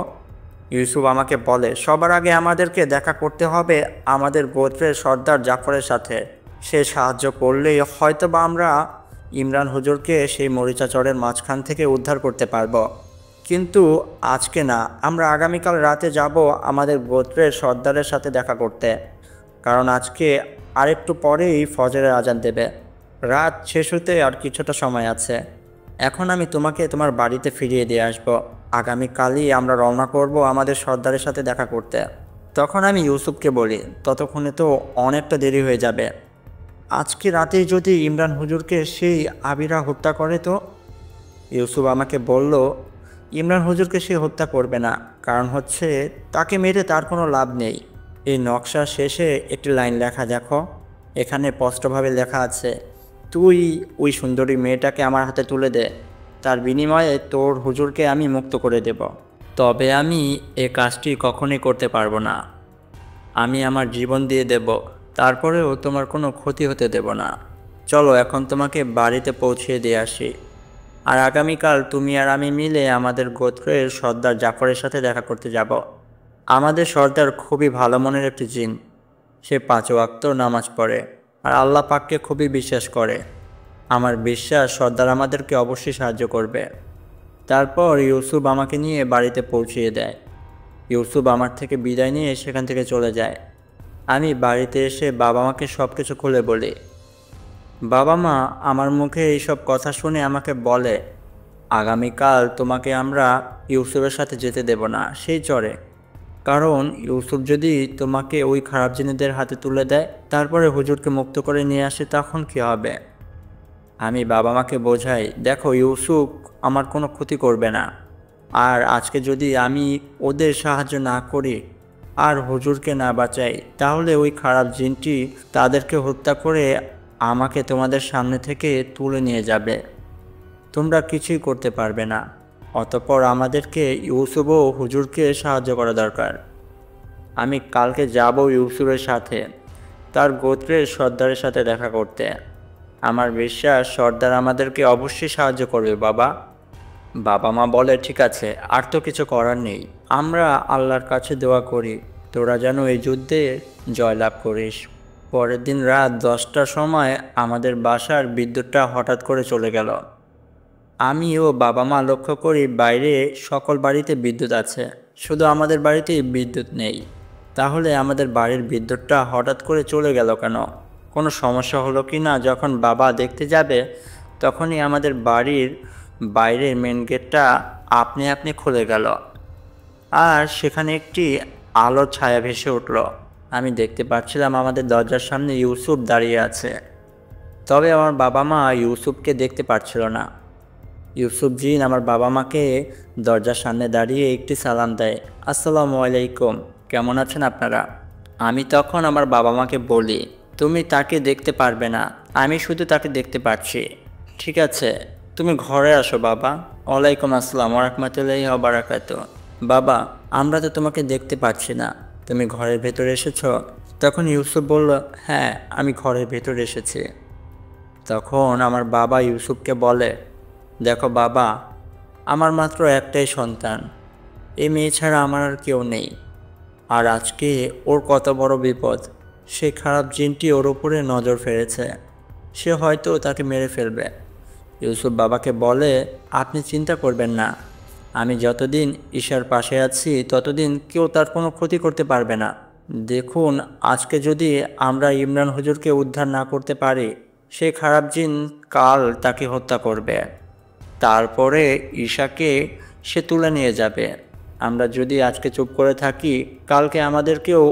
ইউসুফ আমাকে বলে, সবার আগে আমাদেরকে দেখা করতে হবে আমাদের গোত্রের সর্দার জাফরের সাথে। সে সাহায্য করলেই হয়তোবা আমরা ইমরান হুজুরকে সেই মরিচা চরের মাঝখান থেকে উদ্ধার করতে পারবো। কিন্তু আজকে না, আমরা আগামীকাল রাতে যাব আমাদের গোত্রের সর্দারের সাথে দেখা করতে। কারণ আজকে আরেকটু পরেই ফজরের আজান দেবে। রাত শেষ হতে আর কিছুটা সময় আছে। এখন আমি তোমাকে তোমার বাড়িতে ফিরিয়ে দিয়ে আসবো। আগামীকালই আমরা রওনা করব আমাদের সর্দারের সাথে দেখা করতে। তখন আমি ইউসুফকে বলি, ততক্ষণে তো অনেকটা দেরি হয়ে যাবে। আজকে রাতেই যদি ইমরান হুজুরকে সেই আবিরা হত্যা করে তো? ইউসুফ আমাকে বলল, ইমরান হুজুরকে সে হত্যা করবে না। কারণ হচ্ছে তাকে মেরে তার কোনো লাভ নেই। এই নকশা শেষে একটি লাইন লেখা দেখো, এখানে স্পষ্টভাবে লেখা আছে, তুই ওই সুন্দরী মেয়েটাকে আমার হাতে তুলে দে, তার বিনিময়ে তোর হুজুরকে আমি মুক্ত করে দেব। তবে আমি এ কাজটি কখনোই করতে পারবো না। আমি আমার জীবন দিয়ে দেব, তারপরেও তোমার কোনো ক্ষতি হতে দেব না। চলো এখন তোমাকে বাড়িতে পৌঁছিয়ে দিয়ে আসি। আর আগামীকাল তুমি আর আমি মিলে আমাদের গোত্রের সর্দার জাফরের সাথে দেখা করতে যাব। আমাদের সর্দার খুবই ভালো মনের একটি জিন। সে 5 ওয়াক্ত নামাজ পড়ে আর আল্লাহ পাককে খুবই বিশ্বাস করে। আমার বিশ্বাস সর্দার আমাদেরকে অবশ্যই সাহায্য করবে। তারপর ইউসুফ আমাকে নিয়ে বাড়িতে পৌঁছিয়ে দেয়। ইউসুফ আমার থেকে বিদায় নিয়ে সেখান থেকে চলে যায়। আমি বাড়িতে এসে বাবা মাকে সব কিছু খুলে বলি। বাবা মা আমার মুখে এইসব কথা শুনে আমাকে বলে, আগামীকাল তোমাকে আমরা ইউসুফের সাথে যেতে দেব না সেই চরে। কারণ ইউসুফ যদি তোমাকে ওই খারাপ জিনিসদের হাতে তুলে দেয়, তারপরে হুজুরকে মুক্ত করে নিয়ে আসে, তখন কী হবে? আমি বাবা মাকে বোঝাই, দেখো ইউসুফ আমার কোনো ক্ষতি করবে না। আর আজকে যদি আমি ওদের সাহায্য না করি আর হুজুরকে না বাঁচাই, তাহলে ওই খারাপ জিনটি তাদেরকে হত্যা করে আমাকে তোমাদের সামনে থেকে তুলে নিয়ে যাবে। তোমরা কিছুই করতে পারবে না। অতঃপর আমাদেরকে ইউসুফ ও হুজুরকে সাহায্য করা দরকার। আমি কালকে যাব ইউসুফের সাথে তার গোত্রের সর্দারের সাথে দেখা করতে। আমার বিশ্বাস সর্দার আমাদেরকে অবশ্যই সাহায্য করবে বাবা। বাবা মা বলে, ঠিক আছে, আর তো কিছু করার নেই। আমরা আল্লাহর কাছে দোয়া করি তোরা যেন এই যুদ্ধে জয়লাভ করিস। পরের দিন রাত 10টার সময় আমাদের বাসার বিদ্যুৎটা হঠাৎ করে চলে গেল। আমি ও বাবা মা লক্ষ্য করি বাইরে সকল বাড়িতে বিদ্যুৎ আছে, শুধু আমাদের বাড়িতেই বিদ্যুৎ নেই। তাহলে আমাদের বাড়ির বিদ্যুৎটা হঠাৎ করে চলে গেল কেন? কোনো সমস্যা হলো কি না? যখন বাবা দেখতে যাবে তখনই আমাদের বাড়ির বাইরের মেন গেটটা আপনি আপনি খুলে গেল, আর সেখানে একটি আলোর ছায়া ভেসে উঠল। আমি দেখতে পাচ্ছিলাম আমাদের দরজার সামনে ইউসুফ দাঁড়িয়ে আছে। তবে আমার বাবা মা ইউসুফকে দেখতে পারছিল না। ইউসুফ জিন আমার বাবা মাকে দরজার সামনে দাঁড়িয়ে একটি সালাম দেয়, আসসালামু আলাইকুম, কেমন আছেন আপনারা? আমি তখন আমার বাবা মাকে বলি, তুমি তাকে দেখতে পারবে না, আমি শুধু তাকে দেখতে পাচ্ছি। ঠিক আছে, তুমি ঘরে আসো বাবা। ওয়ালাইকুম আসসালাম ওয়া রাহমাতুল্লাহি ওয়া বারাকাতুহু। বাবা, আমরা তো তোমাকে দেখতে পাচ্ছি না, তুমি ঘরের ভেতরে এসেছো? তখন ইউসুফ বলল, হ্যাঁ, আমি ঘরের ভেতরে এসেছি। তখন আমার বাবা ইউসুফকে বলে, দেখো বাবা, আমার মাত্র একটাই সন্তান, এই মেয়ে ছাড়া আমার আর কেউ নেই। আর আজকে ওর কত বড় বিপদ, সেই খারাপ জিনটি ওর উপরে নজর ফেলেছে, সে হয়তো তাকে মেরে ফেলবে। ইউসুফ বাবাকে বলে, আপনি চিন্তা করবেন না, আমি যতদিন ঈশার পাশে আছি ততদিন কেউ তার কোনো ক্ষতি করতে পারবে না। দেখুন, আজকে যদি আমরা ইমরান হুজুরকে উদ্ধার না করতে পারি, সেই খারাপ জিন কাল তাকে হত্যা করবে, তারপরে ঈশাকে সে তুলে নিয়ে যাবে। আমরা যদি আজকে চুপ করে থাকি, কালকে আমাদেরকেও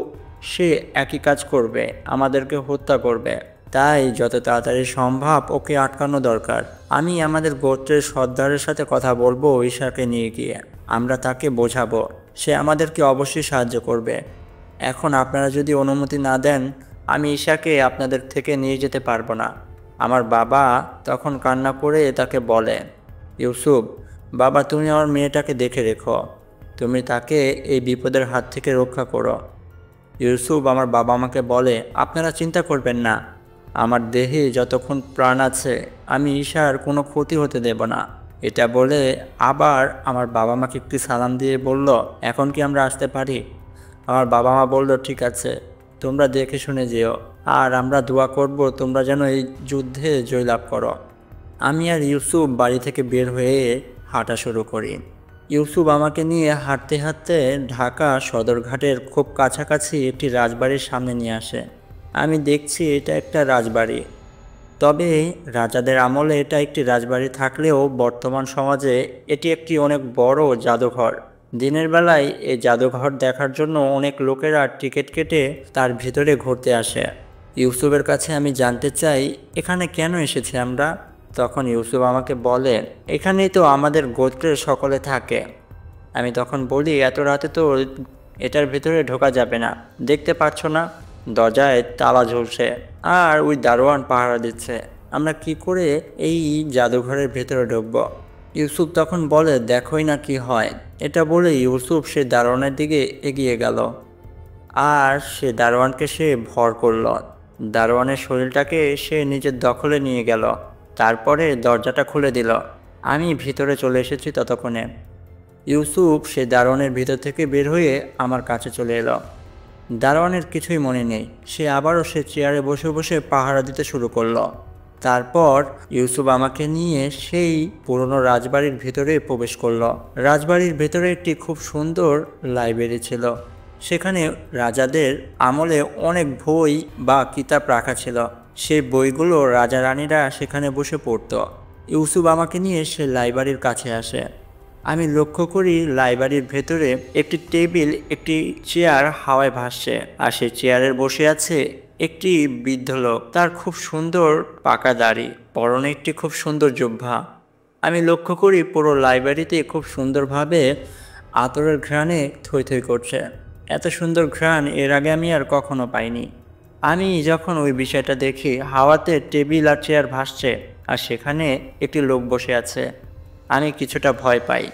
সে একই কাজ করবে, আমাদেরকে হত্যা করবে। তাই যত তাড়াতাড়ি সম্ভব ওকে আটকানো দরকার। আমি আমাদের গোত্রের সর্দারের সাথে কথা বলবো, ঈশাকে নিয়ে গিয়ে আমরা তাকে বোঝাবো, সে আমাদেরকে অবশ্যই সাহায্য করবে। এখন আপনারা যদি অনুমতি না দেন, আমি ঈশাকে আপনাদের থেকে নিয়ে যেতে পারবো না। আমার বাবা তখন কান্না করে তাকে বলে, ইউসুফ বাবা, তুমি আমার মেয়েটাকে দেখে রেখো, তুমি তাকে এই বিপদের হাত থেকে রক্ষা করো। ইউসুফ আমার বাবা মাকে বলে, আপনারা চিন্তা করবেন না, আমার দেহে যতক্ষণ প্রাণ আছে আমি ঈশার কোনো ক্ষতি হতে দেব না। এটা বলে আবার আমার বাবা মাকে একটি সালাম দিয়ে বলল, এখন কি আমরা আসতে পারি? আমার বাবা মা বলল, ঠিক আছে, তোমরা দেখে শুনে যেও, আর আমরা দোয়া করব তোমরা যেন এই যুদ্ধে জয়লাভ করো। আমি আর ইউসুফ বাড়ি থেকে বের হয়ে হাঁটা শুরু করি। ইউসুফ আমাকে নিয়ে হাঁটতে হাঁটতে ঢাকা সদরঘাটের খুব কাছাকাছি একটি রাজবাড়ির সামনে নিয়ে আসে। আমি দেখছি এটা একটা রাজবাড়ি, তবে রাজাদের আমলে এটা একটি রাজবাড়ি থাকলেও বর্তমান সমাজে এটি একটি অনেক বড় জাদুঘর। দিনের বেলায় এই জাদুঘর দেখার জন্য অনেক লোকেরা টিকিট কেটে তার ভিতরে ঘুরতে আসে। ইউসুফের কাছে আমি জানতে চাই, এখানে কেন এসেছি আমরা? তখন ইউসুফ আমাকে বলে, এখানেই তো আমাদের গোত্রের সকলে থাকে। আমি তখন বলি, এত রাতে তো এটার ভিতরে ঢোকা যাবে না, দেখতে পাচ্ছ না দরজায় তালা ঝুলছে আর ওই দারোয়ান পাহারা দিচ্ছে, আমরা কি করে এই জাদুঘরের ভেতরে ঢুকবো? ইউসুফ তখন বলে, দেখোই না কি হয়। এটা বলে ইউসুফ সে দারোয়ানের দিকে এগিয়ে গেল, আর সে দারোয়ানকে সে ভর করল। দারোয়ানের শরীরটাকে সে নিজের দখলে নিয়ে গেল, তারপরে দরজাটা খুলে দিল। আমি ভিতরে চলে এসেছি ততক্ষণে। ইউসুফ সে দারোয়ানের ভিতর থেকে বের হয়ে আমার কাছে চলে এলো। দারোয়ানের কিছুই মনে নেই, সে আবারও সে চেয়ারে বসে বসে পাহারা দিতে শুরু করলো। তারপর ইউসুফ আমাকে নিয়ে সেই পুরনো রাজবাড়ির ভিতরে প্রবেশ করলো। রাজবাড়ির ভেতরে একটি খুব সুন্দর লাইব্রেরি ছিল, সেখানে রাজাদের আমলে অনেক বই বা কিতাব রাখা ছিল। সেই বইগুলো রাজা রানীরা সেখানে বসে পড়তো। ইউসুফ আমাকে নিয়ে সে লাইব্রেরির কাছে আসে। আমি লক্ষ্য করি লাইব্রেরির ভেতরে একটি টেবিল, একটি চেয়ার হাওয়ায় ভাসছে, আর সেই চেয়ারে বসে আছে একটি বৃদ্ধ লোক। তার খুব সুন্দর পাকা দাড়ি, পরনে একটি খুব সুন্দর জুব্বা। আমি লক্ষ্য করি পুরো লাইব্রেরিতে খুব সুন্দরভাবে আতরের ঘ্রাণে থই থই করছে। এত সুন্দর ঘ্রাণ এর আগে আমি আর কখনো পাইনি। আমি যখন ওই বিষয়টা দেখি, হাওয়াতে টেবিল আর চেয়ার ভাসছে আর সেখানে একটি লোক বসে আছে, আমি কিছুটা ভয় পাই।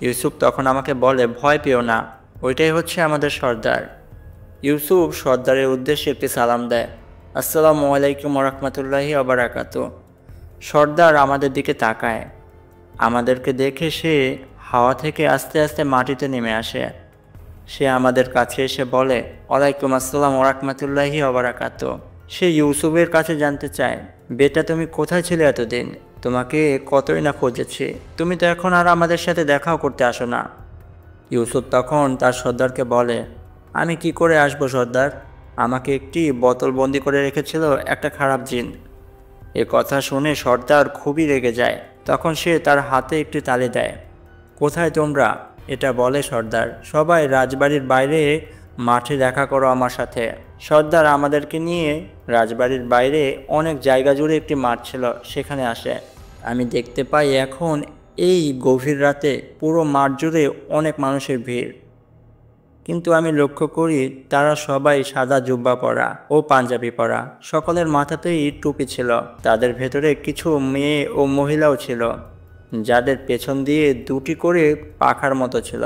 ইউসুফ তখন আমাকে বলে, ভয় পেও না, ওইটাই হচ্ছে আমাদের সর্দার। ইউসুফ সর্দারের উদ্দেশ্যে একটি সালাম দেয়, আসসালামু আলাইকুম ওয়া রাহমাতুল্লাহি ওয়া বারাকাতুহু। সর্দার আমাদের দিকে তাকায়, আমাদেরকে দেখে সে হাওয়া থেকে আস্তে আস্তে মাটিতে নেমে আসে। সে আমাদের কাছে এসে বলে, ওয়ালাইকুম আসসালাম ওয়া রাহমাতুল্লাহি ওয়া বারাকাতুহু। সে ইউসুফের কাছে জানতে চায়, বেটা তুমি কোথায় ছিলে এতদিন? তোমাকে কতই না খুঁজেছি, তুমি তো এখন আর আমাদের সাথে দেখাও করতে আসো না। ইউসুফ তখন তার সর্দারকে বলে, আমি কি করে আসবো সর্দার? আমাকে একটি বোতল বন্দি করে রেখেছিল একটা খারাপ জিন। এ কথা শুনে সর্দার খুবই রেগে যায়। তখন সে তার হাতে একটি তালি দেয়। কোথায় তোমরা? এটা বলে সর্দার, সবাই রাজবাড়ির বাইরে মাঠে দেখা করো আমার সাথে। সর্দার আমাদেরকে নিয়ে রাজবাড়ির বাইরে অনেক জায়গা জুড়ে একটি মাঠ ছিল, সেখানে আসে। আমি দেখতে পাই এখন এই গভীর রাতে পুরো মাঠ জুড়ে অনেক মানুষের ভিড়, কিন্তু আমি লক্ষ্য করি তারা সবাই সাদা জুব্বা পরা ও পাঞ্জাবি পরা, সকলের মাথাতেই টুপি ছিল। তাদের ভেতরে কিছু মেয়ে ও মহিলাও ছিল, যাদের পেছন দিয়ে দুটি করে পাখার মতো ছিল।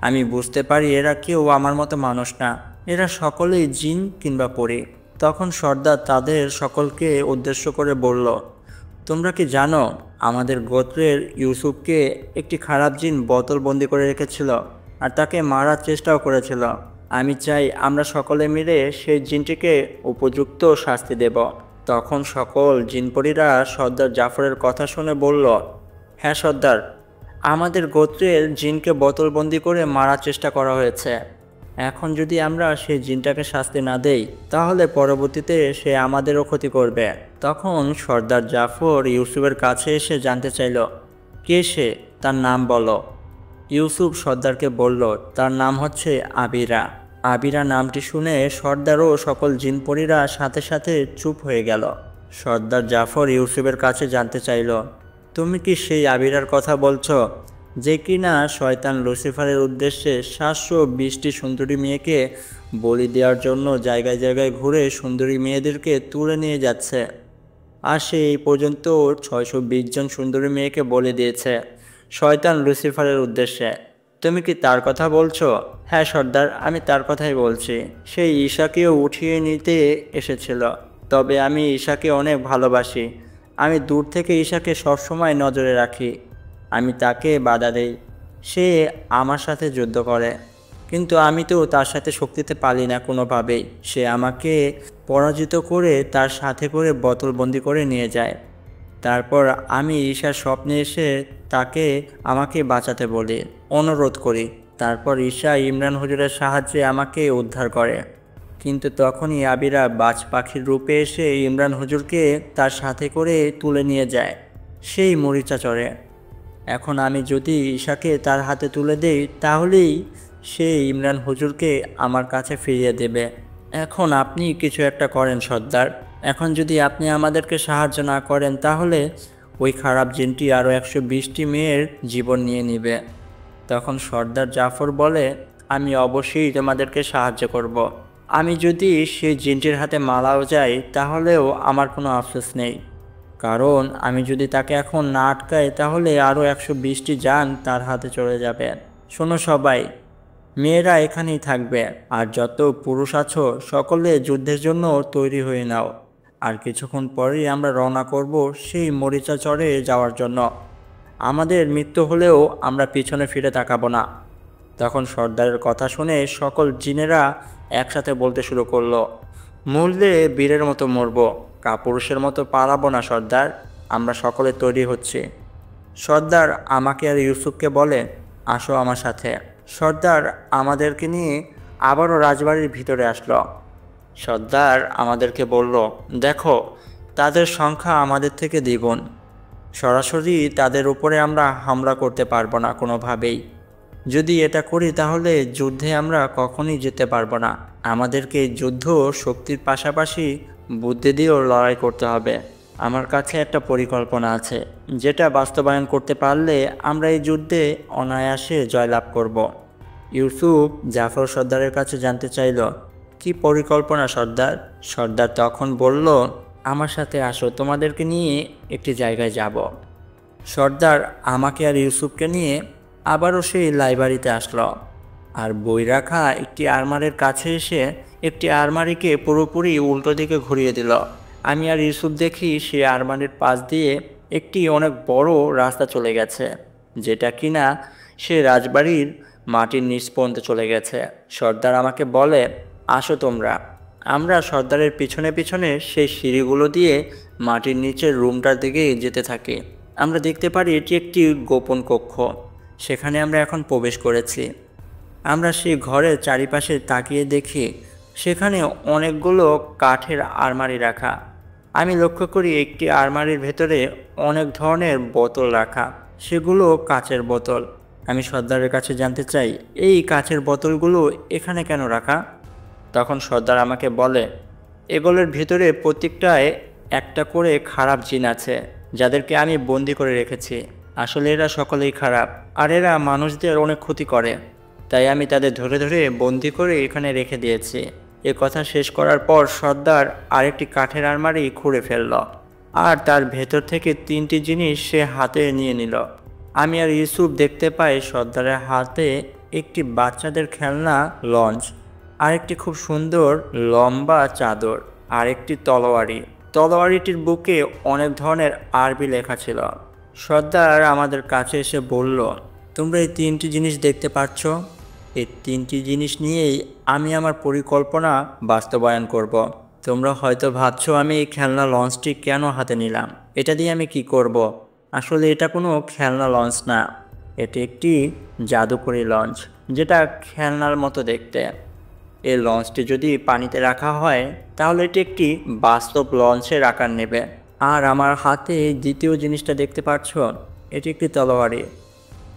আমি বুঝতে পারি এরা কেউ আমার মতো মানুষ না, এরা সকলেই জিন কিংবা পরী। তখন সর্দার তাদের সকলকে উদ্দেশ্য করে বলল, তোমরা কি জানো আমাদের গোত্রের ইউসুফকে একটি খারাপ জিন বোতলবন্দি করে রেখেছিল আর তাকে মারার চেষ্টাও করেছিল। আমি চাই আমরা সকলে মিলে সেই জিনটিকে উপযুক্ত শাস্তি দেব। তখন সকল জিনপরীরা সর্দার জাফরের কথা শুনে বলল, হ্যাঁ সর্দার, আমাদের গোত্রের জিনকে বোতলবন্দি করে মারার চেষ্টা করা হয়েছে। এখন যদি আমরা সেই জিনটাকে শাস্তি না দেই তাহলে পরবর্তীতে সে আমাদেরও ক্ষতি করবে। তখন সর্দার জাফর ইউসুফের কাছে এসে জানতে চাইল, কে সে, তার নাম বলো। ইউসুফ সর্দারকে বলল, তার নাম হচ্ছে আবিরা। আবিরা নামটি শুনে সর্দার ও সকল জিনপরীরা সাথে সাথে চুপ হয়ে গেল। সর্দার জাফর ইউসুফের কাছে জানতে চাইল, তুমি কি সেই আবিরার কথা বলছো যে কিনা শয়তান লুসিফারের উদ্দেশ্যে 720টি সুন্দরী মেয়েকে বলি দেওয়ার জন্য জায়গায় জায়গায় ঘুরে সুন্দরী মেয়েদেরকে তুলে নিয়ে যাচ্ছে, আর সে এই পর্যন্ত 620 জন সুন্দরী মেয়েকে বলে দিয়েছে শয়তান লুসিফারের উদ্দেশ্যে? তুমি কি তার কথা বলছো? হ্যাঁ সর্দার, আমি তার কথাই বলছি। সেই ঈশাকেও উঠিয়ে নিতে এসেছিল, তবে আমি ঈশাকে অনেক ভালোবাসি। আমি দূর থেকে ঈশাকে সবসময় নজরে রাখি। আমি তাকে বাধা দেই, সে আমার সাথে যুদ্ধ করে, কিন্তু আমি তো তার সাথে শক্তিতে পারি না কোনোভাবেই। সে আমাকে পরাজিত করে তার সাথে করে বোতলবন্দি করে নিয়ে যায়। তারপর আমি ঈশার স্বপ্নে এসে তাকে আমাকে বাঁচাতে বলি, অনুরোধ করি। তারপর ঈশা ইমরান হুজুরের সাহায্যে আমাকে উদ্ধার করে। কিন্তু তখনই আবিরা বাজ পাখির রূপে এসে ইমরান হুজুরকে তার সাথে করে তুলে নিয়ে যায়, সেই মরিচা চড়ে। এখন আমি যদি ঈশাকে তার হাতে তুলে দেই তাহলেই সে ইমরান হুজুরকে আমার কাছে ফিরিয়ে দেবে। এখন আপনি কিছু একটা করেন সর্দার। এখন যদি আপনি আমাদেরকে সাহায্য না করেন তাহলে ওই খারাপ জিনটি আরও 120টি মেয়ের জীবন নিয়ে নেবে। তখন সর্দার জাফর বলে, আমি অবশ্যই তোমাদেরকে সাহায্য করব। আমি যদি সেই জিনটির হাতে মারাও যাই তাহলেও আমার কোনো আফসোস নেই, কারণ আমি যদি তাকে এখন না আটকাই তাহলে আরও 120টি জান তার হাতে চলে যাবে। শোনো সবাই, মেয়েরা এখানেই থাকবে, আর যত পুরুষ আছো সকলে যুদ্ধের জন্য তৈরি হয়ে নাও। আর কিছুক্ষণ পরেই আমরা রওনা করব সেই মরিচা চরে যাওয়ার জন্য। আমাদের মৃত্যু হলেও আমরা পিছনে ফিরে তাকাবো না। তখন সর্দারের কথা শুনে সকল জিনেরা একসাথে বলতে শুরু করলো, মরলে বীরের মতো মরবো, কাপুরুষের মতো পালাবো না সর্দার, আমরা সকলে তৈরি হচ্ছি। সর্দার আমাকে আর ইউসুফকে বলে, আসো আমার সাথে। সর্দার আমাদেরকে নিয়ে আবারও রাজবাড়ির ভিতরে আসলো। সর্দার আমাদেরকে বলল, দেখো তাদের সংখ্যা আমাদের থেকে দ্বিগুণ, সরাসরি তাদের উপরে আমরা হামলা করতে পারবো না কোনোভাবেই। যদি এটা করি তাহলে যুদ্ধে আমরা কখনোই যেতে পারবো না। আমাদেরকে যুদ্ধ শক্তির পাশাপাশি বুদ্ধি দিয়েও লড়াই করতে হবে। আমার কাছে একটা পরিকল্পনা আছে, যেটা বাস্তবায়ন করতে পারলে আমরা এই যুদ্ধে অনায়াসে জয়লাভ করব। ইউসুফ জাফর সর্দারের কাছে জানতে চাইল, কি পরিকল্পনা সর্দার? সর্দার তখন বলল, আমার সাথে আসো, তোমাদেরকে নিয়ে একটি জায়গায় যাব। সর্দার আমাকে আর ইউসুফকে নিয়ে আবারও সেই লাইব্রেরিতে আসলো, আর বই রাখা একটি আলমারির কাছে এসে একটি আলমারিকে পুরোপুরি উল্টো দিকে ঘুরিয়ে দিল। আমি আর ইউসুফ দেখি সেই আলমারির পাশ দিয়ে একটি অনেক বড় রাস্তা চলে গেছে, যেটা কিনা সে রাজবাড়ির মাটির নিচ পর্যন্ত চলে গেছে। সর্দার আমাকে বলে, আসো তোমরা। আমরা সর্দারের পিছনে পিছনে সেই সিঁড়িগুলো দিয়ে মাটির নিচের রুমটার দিকে যেতে থাকি। আমরা দেখতে পারি এটি একটি গোপন কক্ষ। সেখানে আমরা এখন প্রবেশ করেছি। আমরা সেই ঘরের চারিপাশে তাকিয়ে দেখি সেখানে অনেকগুলো কাঠের আলমারি রাখা। আমি লক্ষ্য করি একটি আলমারির ভেতরে অনেক ধরনের বোতল রাখা, সেগুলো কাচের বোতল। আমি সর্দারের কাছে জানতে চাই, এই কাচের বোতলগুলো এখানে কেন রাখা? তখন সর্দার আমাকে বলে, এগুলোর ভিতরে প্রত্যেকটায় একটা করে খারাপ জিন আছে, যাদেরকে আমি বন্দি করে রেখেছি। আসলে এরা সকলেই খারাপ, আর এরা মানুষদের অনেক ক্ষতি করে। তাই আমি তাদের ধরে ধরে বন্দি করে এখানে রেখে দিয়েছি। এ কথা শেষ করার পর সর্দার আরেকটি কাঠের আলমারি খুঁড়ে ফেলল, আর তার ভেতর থেকে 3টি জিনিস সে হাতে নিয়ে নিল। আমি আর ইউসুফ দেখতে পাই সর্দারের হাতে একটি বাচ্চাদের খেলনা লঞ্চ, আরেকটি খুব সুন্দর লম্বা চাদর, আর একটি তলোয়ারি। তলোয়ারিটির বুকে অনেক ধরনের আরবি লেখা ছিল। সর্দার আমাদের কাছে এসে বলল, তোমরা এই 3টি জিনিস দেখতে পাচ্ছ? এই 3টি জিনিস নিয়েই আমি আমার পরিকল্পনা বাস্তবায়ন করব। তোমরা হয়তো ভাবছো আমি এই খেলনা লঞ্চটি কেন হাতে নিলাম, এটা দিয়ে আমি কি করব। আসলে এটা কোনো খেলনা লঞ্চ না, এটি একটি জাদুকরী লঞ্চ, যেটা খেলনার মতো দেখতে। এই লঞ্চটি যদি পানিতে রাখা হয় তাহলে এটি একটি বাস্তব লঞ্চের আকার নেবে। আর আমার হাতে দ্বিতীয় জিনিসটা দেখতে পাচ্ছ, এটি একটি তলোয়ারি।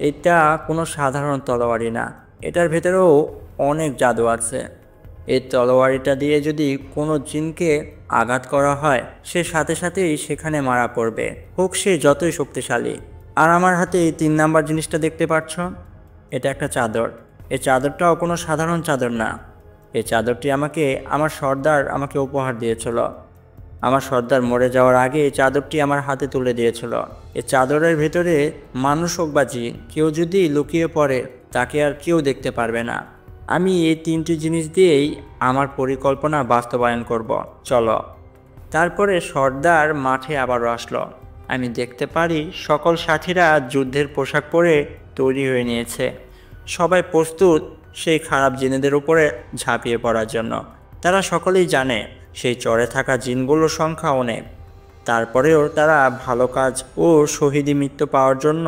এটা কোনো সাধারণ তলোয়ারি না, এটার ভেতরেও অনেক জাদু আছে। এই তলোয়ারিটা দিয়ে যদি কোনো জিনকে আঘাত করা হয়, সে সাথে সাথেই সেখানে মারা পড়বে, হোক সে যতই শক্তিশালী। আর আমার হাতে এই 3 নাম্বার জিনিসটা দেখতে পাচ্ছ, এটা একটা চাদর। এই চাদরটাও কোনো সাধারণ চাদর না। এই চাদরটি আমার সর্দার আমাকে উপহার দিয়েছিল। আমার সর্দার মরে যাওয়ার আগে এই চাদরটি আমার হাতে তুলে দিয়েছিল। এই চাদরের ভেতরে মানুষ হোক বা জিন, কেউ যদি লুকিয়ে পড়ে তাকে আর কেউ দেখতে পারবে না। আমি এই 3টি জিনিস দিয়েই আমার পরিকল্পনা বাস্তবায়ন করব, চলো। তারপরে সর্দার মাঠে আবারও আসলো। আমি দেখতে পারি সকল সাথীরা যুদ্ধের পোশাক পরে তৈরি হয়ে নিয়েছে। সবাই প্রস্তুত সেই খারাপ জিনেদের উপরে ঝাঁপিয়ে পড়ার জন্য। তারা সকলেই জানে সেই চরে থাকা জিনগুলোর সংখ্যা অনেক। তারপরেও তারা ভালো কাজ ও শহীদি মৃত্যু পাওয়ার জন্য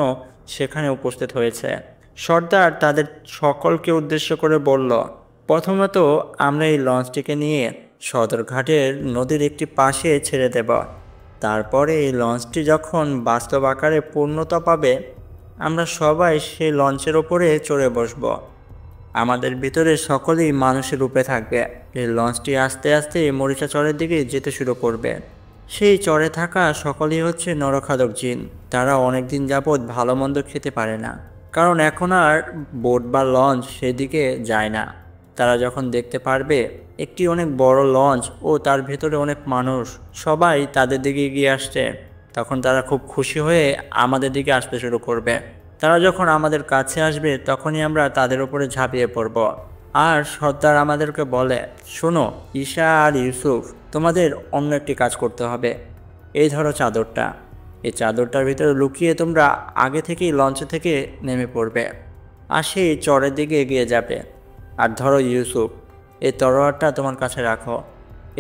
সেখানে উপস্থিত হয়েছে। সর্দার তাদের সকলকে উদ্দেশ্য করে বলল, প্রথমত আমরা এই লঞ্চটিকে নিয়ে সদরঘাটের নদীর একটি পাশে ছেড়ে দেব। তারপরে এই লঞ্চটি যখন বাস্তব আকারে পূর্ণতা পাবে, আমরা সবাই সেই লঞ্চের ওপরে চড়ে বসব। আমাদের ভিতরে সকলেই মানুষের রূপে থাকবে। এই লঞ্চটি আস্তে আস্তে মরিচা চরের দিকে যেতে শুরু করবে। সেই চরে থাকা সকলেই হচ্ছে নরখাদক জিন। তারা অনেক দিন যাবৎ ভালো মন্দ খেতে পারে না, কারণ এখন আর বোট বা লঞ্চ সেদিকে যায় না। তারা যখন দেখতে পারবে একটি অনেক বড় লঞ্চ ও তার ভেতরে অনেক মানুষ সবাই তাদের দিকে এগিয়ে আসছে, তখন তারা খুব খুশি হয়ে আমাদের দিকে আসতে শুরু করবে। তারা যখন আমাদের কাছে আসবে তখনই আমরা তাদের উপরে ঝাঁপিয়ে পড়ব। আর সর্দার আমাদেরকে বলে, শোনো ঈশা আর ইউসুফ, তোমাদের অন্য একটি কাজ করতে হবে। এই ধরো চাদরটা, এই চাদরটার ভিতরে লুকিয়ে তোমরা আগে থেকেই লঞ্চে থেকে নেমে পড়বে, আর সেই চরের দিকে এগিয়ে যাবে। আর ধরো ইউসুফ, এই তলোয়ারটা তোমার কাছে রাখো।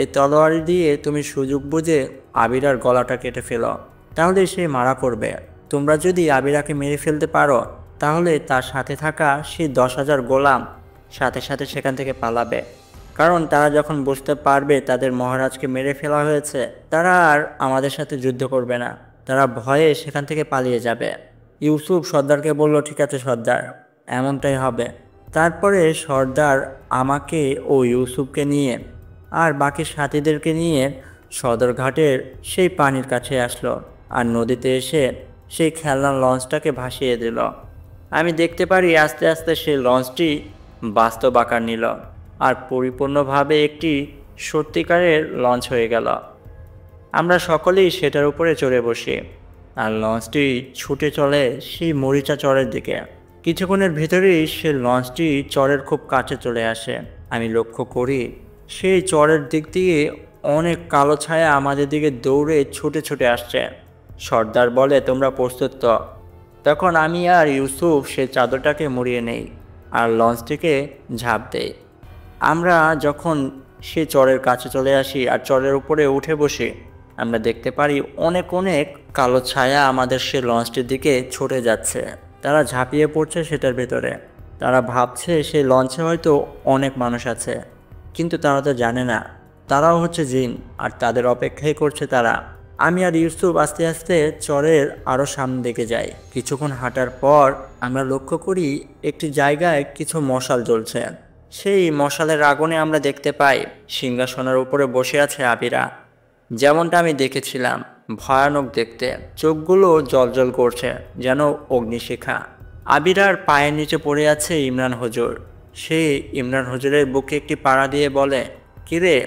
এই তলোয়ার দিয়ে তুমি সুযোগ বুঝে আবিরার গলাটা কেটে ফেলো, তাহলে সে মারা পড়বে। তোমরা যদি আবিরাকে মেরে ফেলতে পারো তাহলে তার সাথে থাকা সেই 10,000 গোলাম সাথে সাথে সেখান থেকে পালাবে। কারণ তারা যখন বুঝতে পারবে তাদের মহারাজকে মেরে ফেলা হয়েছে, তারা আর আমাদের সাথে যুদ্ধ করবে না, তারা ভয়ে সেখান থেকে পালিয়ে যাবে। ইউসুফ সর্দারকে বলল, ঠিক আছে সর্দার, এমনটাই হবে। তারপরে সর্দার আমাকে ও ইউসুফকে নিয়ে আর বাকি সাথীদেরকে নিয়ে সদরঘাটের সেই পানির কাছে আসলো, আর নদীতে এসে সেই খেলনার লঞ্চটাকে ভাসিয়ে দিল। আমি দেখতে পারি আস্তে আস্তে সেই লঞ্চটি বাস্তব আকার নিল আর পরিপূর্ণভাবে একটি সত্যিকারের লঞ্চ হয়ে গেল। আমরা সকলেই সেটার উপরে চড়ে বসি, আর লঞ্চটি ছুটে চলে সেই মরিচা চরের দিকে। কিছুক্ষণের ভেতরেই সে লঞ্চটি চরের খুব কাছে চলে আসে। আমি লক্ষ্য করি সেই চরের দিক দিয়ে অনেক কালো ছায়া আমাদের দিকে দৌড়ে ছুটে ছুটে আসছে। সর্দার বলে, তোমরা প্রস্তুত তো? তখন আমি আর ইউসুফ সে চাদরটাকে মুড়িয়ে নেই আর লঞ্চটিকে ঝাঁপ দেই। আমরা যখন সে চরের কাছে চলে আসি আর চরের উপরে উঠে বসি। আমরা দেখতে পারি অনেক অনেক কালো ছায়া আমাদের সে লঞ্চটির দিকে ছুটে যাচ্ছে। তারা ঝাঁপিয়ে পড়ছে সেটার ভেতরে। তারা ভাবছে সেই লঞ্চে হয়তো অনেক মানুষ আছে, কিন্তু তারা তো জানে না তারাও হচ্ছে জিন আর তাদের অপেক্ষাই করছে তারা। আমি আর ইউসুফ আস্তে আস্তে চরের আরও সামনে দিকে যাই। কিছুক্ষণ হাঁটার পর আমরা লক্ষ্য করি একটি জায়গায় কিছু মশাল জ্বলছে। সেই মশালের আগুনে আমরা দেখতে পাই সিংহাসনের উপরে বসে আছে আবিরা। যেমনটা আমি দেখেছিলাম, ভয়ানক দেখতে, চোখগুলো জ্বলজ্বল করছে যেন অগ্নিশিখা। আবিরার পায়ের নিচে পড়ে আছে ইমরান হুজুর। সে ইমরান হুজুরের বুকে একটি পাড়া দিয়ে বলে, কিরে,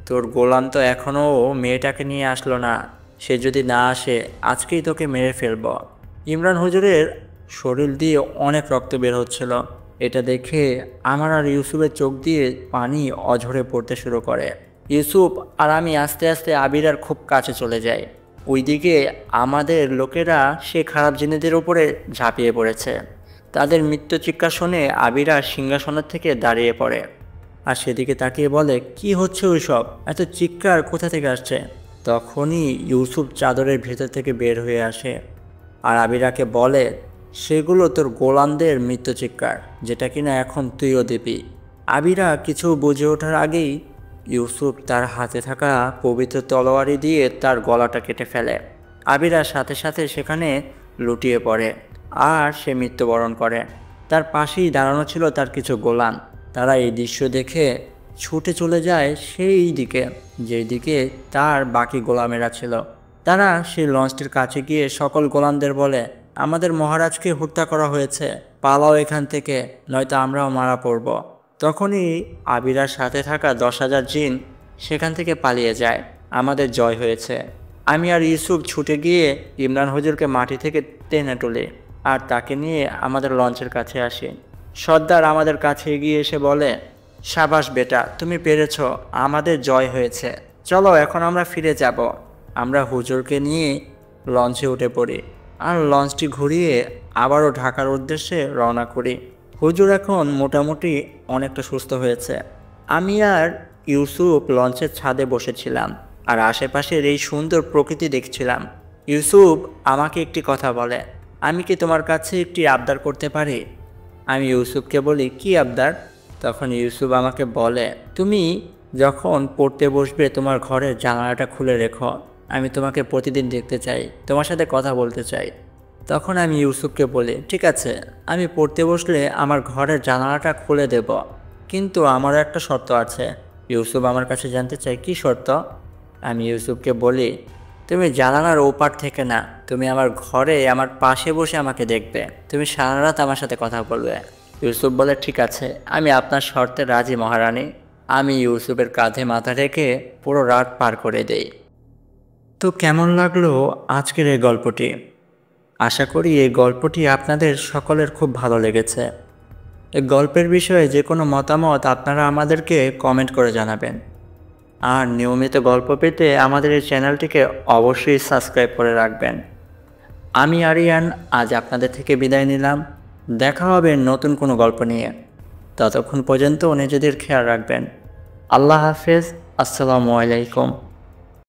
তোর গোলাম তো এখনও মেয়েটাকে নিয়ে আসলো না। সে যদি না আসে আজকেই তোকে মেরে ফেলব। ইমরান হুজুরের শরীর দিয়ে অনেক রক্ত বের হচ্ছিল। এটা দেখে আমার আর ইউসুফের চোখ দিয়ে পানি অঝরে পড়তে শুরু করে। ইউসুফ আর আমি আস্তে আস্তে আবিরার খুব কাছে চলে যাই। ওইদিকে আমাদের লোকেরা সে খারাপ জিনেদের উপরে ঝাঁপিয়ে পড়েছে। তাদের মৃত্যু চিৎকার শুনে আবিরা সিংহাসনের থেকে দাঁড়িয়ে পড়ে আর সেদিকে তাকিয়ে বলে, কি হচ্ছে ওইসব, এত চিৎকার কোথা থেকে আসছে? তখনই ইউসুফ চাদরের ভেতর থেকে বের হয়ে আসে আর আবিরাকে বলে, সেগুলো তোর গোলামদের মৃত্যু চিৎকার, যেটা কিনা এখন তুইও দিবি। আবিরা কিছু বুঝে ওঠার আগেই ইউসুফ তার হাতে থাকা পবিত্র তলোয়ারি দিয়ে তার গলাটা কেটে ফেলে। আবিরা সাথে সাথে সেখানে লুটিয়ে পড়ে আর সে মৃত্যুবরণ করে। তার পাশেই দাঁড়ানো ছিল তার কিছু গোলাম। তারা এই দৃশ্য দেখে ছুটে চলে যায় সেই দিকে যেই দিকে তার বাকি গোলামেরা ছিল। তারা সেই লঞ্চটির কাছে গিয়ে সকল গোলামদের বলে, আমাদের মহারাজকে হত্যা করা হয়েছে, পালাও এখান থেকে, নয়তো আমরাও মারা পড়ব। তখনই আবিরার সাথে থাকা 10,000 জিন সেখান থেকে পালিয়ে যায়। আমাদের জয় হয়েছে। আমি আর ইউসুফ ছুটে গিয়ে ইমরান হুজুরকে মাটি থেকে টেনে তুলি আর তাকে নিয়ে আমাদের লঞ্চের কাছে আসি। সর্দার আমাদের কাছে এগিয়ে এসে বলে, সাবাস বেটা, তুমি পেরেছ, আমাদের জয় হয়েছে, চলো এখন আমরা ফিরে যাব। আমরা হুজুরকে নিয়ে লঞ্চে উঠে পড়ি আর লঞ্চটি ঘুরিয়ে আবারও ঢাকার উদ্দেশ্যে রওনা করি। হুজুর এখন মোটামুটি অনেকটা সুস্থ হয়েছে। আমি আর ইউসুফ লঞ্চের ছাদে বসেছিলাম আর আশেপাশের এই সুন্দর প্রকৃতি দেখছিলাম। ইউসুফ আমাকে একটি কথা বলে, আমি কি তোমার কাছে একটি আবদার করতে পারি? আমি ইউসুফকে বলি, কি আবদার? তখন ইউসুফ আমাকে বলে, তুমি যখন পড়তে বসবে তোমার ঘরের জানালাটা খুলে রেখো, আমি তোমাকে প্রতিদিন দেখতে চাই, তোমার সাথে কথা বলতে চাই। তখন আমি ইউসুফকে বলি, ঠিক আছে, আমি পড়তে বসলে আমার ঘরের জানালাটা খুলে দেব, কিন্তু আমারও একটা শর্ত আছে। ইউসুফ আমার কাছে জানতে চাই, কি শর্ত? আমি ইউসুফকে বলি, তুমি জানালার ওপার থেকে না, তুমি আমার ঘরে আমার পাশে বসে আমাকে দেখবে, তুমি সারা রাত আমার সাথে কথা বলবে। ইউসুফ বলে, ঠিক আছে, আমি আপনার শর্তে রাজি মহারানী। আমি ইউসুফের কাঁধে মাথা রেখে পুরো রাত পার করে দেই। তো কেমন লাগলো আজকের এই গল্পটি? আশা করি এই গল্পটি আপনাদের সকলের খুব ভালো লেগেছে। এই গল্পের বিষয়ে যে কোনো মতামত আপনারা আমাদেরকে কমেন্ট করে জানাবেন। আর নিয়মিত গল্প পেতে আমাদের এই চ্যানেলটিকে অবশ্যই সাবস্ক্রাইব করে রাখবেন। আমি আরিয়ান আজ আপনাদের থেকে বিদায় নিলাম। দেখা হবে নতুন কোনো গল্প নিয়ে। ততক্ষণ পর্যন্ত নিজেদের খেয়াল রাখবেন। আল্লাহ হাফেজ। আসসালামু আলাইকুম।